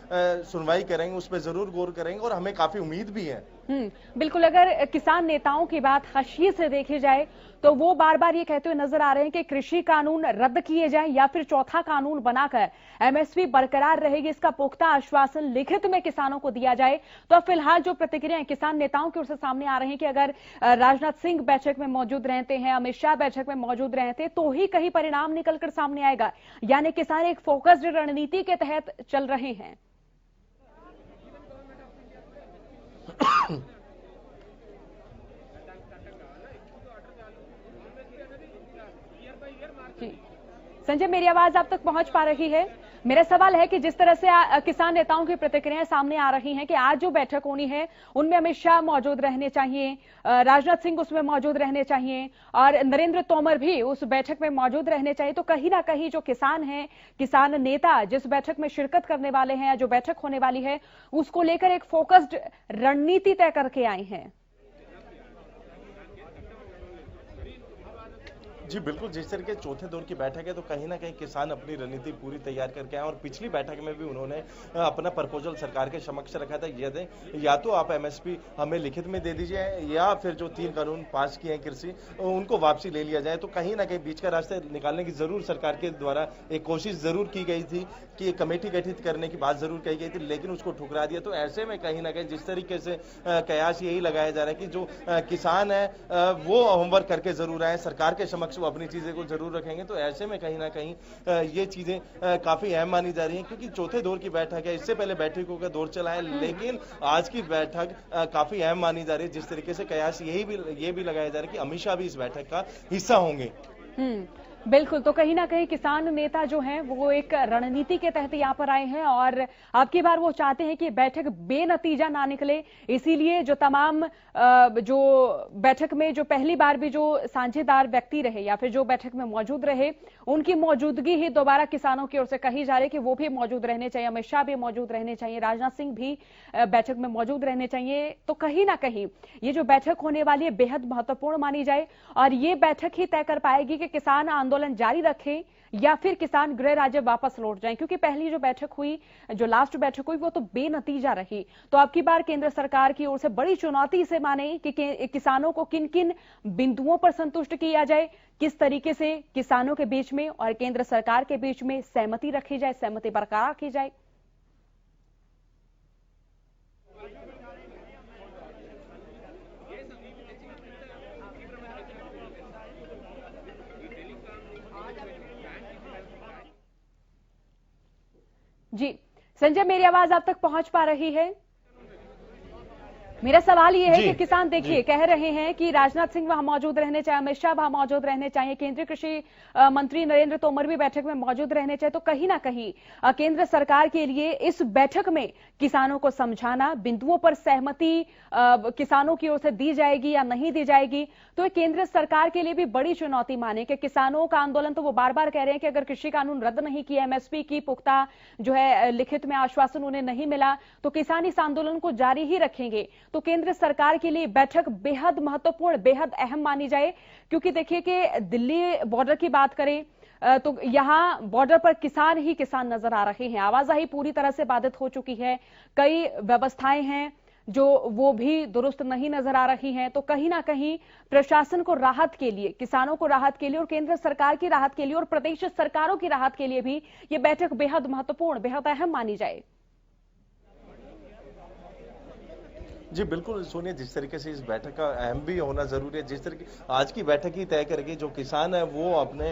Speaker 9: सुनवाई करेंगे, उस पर जरूर गौर करेंगे और हमें काफी उम्मीद भी है।
Speaker 2: बिल्कुल, अगर किसान नेताओं की बात हाशिए से देखी जाए तो वो बार बार ये कहते हुए नजर आ रहे हैं कि कृषि कानून रद्द किए जाएं या फिर चौथा कानून बनाकर एमएसपी बरकरार रहेगी, इसका पुख्ता आश्वासन लिखित में किसानों को दिया जाए। तो फिलहाल जो प्रतिक्रियाएं किसान नेताओं की ओर से सामने आ रही हैं कि अगर राजनाथ सिंह बैठक में मौजूद रहते हैं, अमित शाह बैठक में मौजूद रहते तो ही कहीं परिणाम निकलकर सामने आएगा, यानी किसान एक फोकस्ड रणनीति के तहत चल रहे हैं। संजय, मेरी आवाज आप तक पहुंच पा रही है? मेरा सवाल है कि जिस तरह से किसान नेताओं की प्रतिक्रियाएं सामने आ रही हैं कि आज जो बैठक होनी है उनमें अमित शाह मौजूद रहने चाहिए, राजनाथ सिंह उसमें मौजूद रहने चाहिए और नरेंद्र तोमर भी उस बैठक में मौजूद रहने चाहिए, तो कहीं ना कहीं जो किसान हैं, किसान नेता जिस बैठक में शिरकत करने वाले हैं, जो बैठक होने वाली है उसको लेकर एक फोकस्ड रणनीति तय करके आए हैं।
Speaker 9: जी बिल्कुल, जिस तरीके चौथे दौर की बैठक है तो कहीं ना कहीं किसान अपनी रणनीति पूरी तैयार करके आए और पिछली बैठक में भी उन्होंने अपना प्रपोजल सरकार के समक्ष रखा था, या तो आप एमएसपी हमें लिखित में दे दीजिए या फिर जो 3 कानून पास किए हैं कृषि उनको वापसी ले लिया जाए। तो कहीं ना कहीं बीच का रास्ता निकालने की जरूर सरकार के द्वारा एक कोशिश जरूर की गई थी कि एक कमेटी गठित करने की बात जरूर कही गई थी, लेकिन उसको ठुकरा दिया। तो ऐसे में कहीं ना कहीं जिस तरीके से कयास यही लगाया जा रहा है कि जो किसान है वो होमवर्क करके जरूर आए, सरकार के समक्ष वो अपनी चीजें को जरूर रखेंगे। तो ऐसे में कहीं ना कहीं ये चीजें काफी अहम मानी जा रही हैं, क्योंकि चौथे दौर की बैठक है, इससे पहले बैठकों का दौर चला है, लेकिन आज की बैठक काफी अहम मानी जा रही है। जिस तरीके से कयास ये भी लगाया जा रहा है कि अमित शाह भी इस बैठक का हिस्सा होंगे।
Speaker 2: बिल्कुल, तो कहीं ना कहीं किसान नेता जो हैं वो एक रणनीति के तहत यहाँ पर आए हैं और अब की बार वो चाहते हैं कि बैठक बेनतीजा ना निकले। इसीलिए जो तमाम जो बैठक में जो पहली बार भी जो साझेदार व्यक्ति रहे या फिर जो बैठक में मौजूद रहे, उनकी मौजूदगी ही दोबारा किसानों की ओर से कही जा रही है कि वो भी मौजूद रहने चाहिए, अमित शाह भी मौजूद रहने चाहिए, राजनाथ सिंह भी बैठक में मौजूद रहने चाहिए। तो कहीं ना कहीं ये जो बैठक होने वाली है बेहद महत्वपूर्ण मानी जाए और ये बैठक ही तय कर पाएगी कि किसान आंदोलन जारी रखें या फिर किसान गृह राज्य वापस लौट जाएं, क्योंकि पहली जो बैठक हुई, जो लास्ट बैठक हुई, वो तो बेनतीजा रही। तो अब की बार केंद्र सरकार की ओर से बड़ी चुनौती से माने कि किसानों को किन किन बिंदुओं पर संतुष्ट किया जाए, किस तरीके से किसानों के बीच में और केंद्र सरकार के बीच में सहमति रखी जाए, सहमति बरकरार की जाए। जी संजय, मेरी आवाज आप तक पहुंच पा रही है? मेरा सवाल ये है कि किसान देखिए कह रहे हैं कि राजनाथ सिंह वहां मौजूद रहने चाहिए, अमित शाह वहां मौजूद रहने चाहिए, केंद्रीय कृषि मंत्री नरेंद्र तोमर भी बैठक में मौजूद रहने चाहिए। तो कहीं ना कहीं केंद्र सरकार के लिए इस बैठक में किसानों को समझाना, बिंदुओं पर सहमति किसानों की ओर से दी जाएगी या नहीं दी जाएगी, तो केंद्र सरकार के लिए भी बड़ी चुनौती माने कि किसानों का आंदोलन तो वो बार बार कह रहे हैं कि अगर कृषि कानून रद्द नहीं किया, एमएसपी की पुख्ता जो है लिखित में आश्वासन उन्हें नहीं मिला, तो किसान इस आंदोलन को जारी ही रखेंगे। तो केंद्र सरकार के लिए बैठक बेहद महत्वपूर्ण, बेहद अहम मानी जाए, क्योंकि देखिए कि दिल्ली बॉर्डर की बात करें तो यहां बॉर्डर पर किसान ही किसान नजर आ रहे हैं, आवाजाही पूरी तरह से बाधित हो चुकी है, कई व्यवस्थाएं हैं जो वो भी दुरुस्त नहीं नजर आ रही हैं। तो कहीं ना कहीं प्रशासन को राहत के लिए, किसानों को राहत के लिए और केंद्र सरकार की राहत के लिए और प्रदेश सरकारों की राहत के लिए भी ये बैठक बेहद महत्वपूर्ण, बेहद अहम मानी जाए।
Speaker 9: जी बिल्कुल सोनिया, जिस तरीके से इस बैठक का अहम भी होना जरूरी है, जिस तरीके आज की बैठक ही तय करेगी जो किसान है वो अपने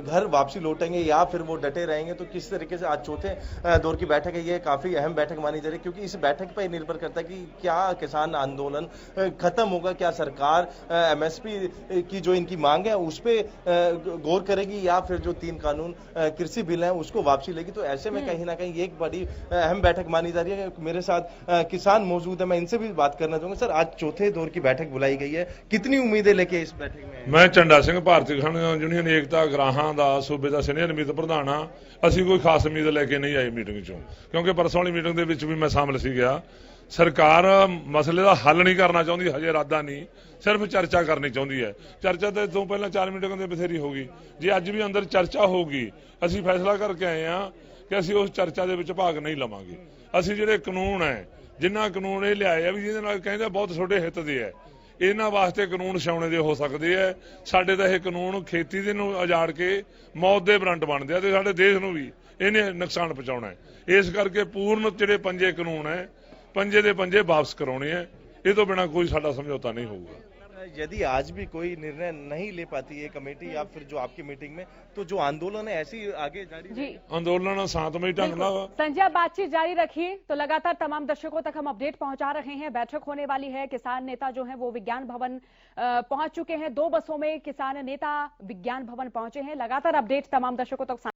Speaker 9: घर वापसी लौटेंगे या फिर वो डटे रहेंगे। तो किस तरीके से आज चौथे दौर की बैठक है, ये काफी अहम बैठक मानी जा रही है, क्योंकि इस बैठक पर निर्भर करता है कि क्या किसान आंदोलन खत्म होगा, क्या सरकार एमएसपी की जो इनकी मांग है उस पर गौर करेगी या फिर जो 3 कानून कृषि बिल है उसको वापसी लेगी। तो ऐसे में कहीं ना कहीं एक बड़ी अहम बैठक मानी जा रही है। मेरे साथ किसान मौजूद है, मैं इनसे भी बात करना चाहूंगा। सर, आज चौथे दौर की बैठक बुलाई गई है, कितनी उम्मीदें लेके इस बैठक में?
Speaker 15: मैं ਝੰਡਾ ਸਿੰਘ ਭਾਰਤੀ ਕਿਸਾਨ ਯੂਨੀਅਨ ਏਕਤਾ ਗਰਾਹਾਂ ਦਾ ਸੂਬੇ ਦਾ ਸੀਨੀਅਰ ਮੀਤ ਪ੍ਰਧਾਨ ਆ। ਅਸੀਂ ਕੋਈ ਖਾਸ ਉਮੀਦ ਲੈ ਕੇ ਨਹੀਂ ਆਏ ਮੀਟਿੰਗ ਚੋਂ, ਕਿਉਂਕਿ ਪਰਸੋਂ ਵਾਲੀ ਮੀਟਿੰਗ ਦੇ ਵਿੱਚ ਵੀ ਮੈਂ ਸ਼ਾਮਲ ਸੀ ਗਿਆ। ਸਰਕਾਰ ਮਸਲੇ ਦਾ ਹੱਲ ਨਹੀਂ ਕਰਨਾ ਚਾਹੁੰਦੀ, ਹਜੇ ਇਰਾਦਾ ਨਹੀਂ, ਸਿਰਫ ਚਰਚਾ ਕਰਨੀ ਚਾਹੁੰਦੀ ਹੈ। ਚਰਚਾ ਤੇ ਤੋਂ ਪਹਿਲਾਂ 4 ਮੀਟਿੰਗਾਂ ਦੇ ਬਥੇਰੀ ਹੋ ਗਈ। ਜੇ ਅੱਜ ਵੀ ਅੰਦਰ ਚਰਚਾ ਹੋਊਗੀ, ਅਸੀਂ ਫੈਸਲਾ ਕਰਕੇ ਆਏ ਆ ਕਿ ਅਸੀਂ ਉਸ ਚਰਚਾ ਦੇ ਵਿੱਚ ਭਾਗ ਨਹੀਂ ਲਵਾਂਗੇ। ਅਸੀਂ ਜਿਹੜੇ ਕਾਨੂੰਨ ਹੈ, ਜਿੰਨਾ ਕਾਨੂੰਨ ਇਹ ਲਿਆਏ ਆ ਵੀ ਜਿਹਦੇ ਨਾਲ ਕਹਿੰਦੇ ਬਹੁਤ ਛੋਟੇ ਹਿੱਤ ਦੇ ਹੈ, ਇਹਨਾਂ ਵਾਸਤੇ ਕਾਨੂੰਨ ਛਾਉਣੇ ਦੇ ਹੋ ਸਕਦੇ ਆ। ਸਾਡੇ ਤਾਂ ਇਹ ਕਾਨੂੰਨ ਖੇਤੀ ਦੇ ਨੂੰ ਉਜਾੜ ਕੇ ਮੌਤ ਦੇ ਬਰੰਟ ਬਣਦੇ ਆ ਤੇ ਸਾਡੇ ਦੇਸ਼ ਨੂੰ ਵੀ ਇਹਨੇ ਨੁਕਸਾਨ ਪਹੁੰਚਾਉਣਾ ਹੈ। ਇਸ ਕਰਕੇ ਪੂਰਨ ਜਿਹੜੇ ਪੰਜੇ ਕਾਨੂੰਨ ਹੈ, पंजे दे पंजे वापस कराने हैं, ये तो बिना कोई साडा समझौता नहीं होगा।
Speaker 9: यदि आज भी कोई निर्णय नहीं ले पाती है कमेटी या फिर जो आपकी मीटिंग में, तो जो आंदोलन है ऐसे ही आगे जारी
Speaker 2: जी
Speaker 15: आंदोलन शांतमय ढंग से।
Speaker 2: संजय, बातचीत जारी रखिए। तो लगातार तमाम दर्शकों तक हम अपडेट पहुंचा रहे हैं। बैठक होने वाली है, किसान नेता जो हैं वो विज्ञान भवन पहुंच चुके हैं। 2 बसों में किसान नेता विज्ञान भवन पहुंचे हैं। लगातार अपडेट तमाम दर्शकों तक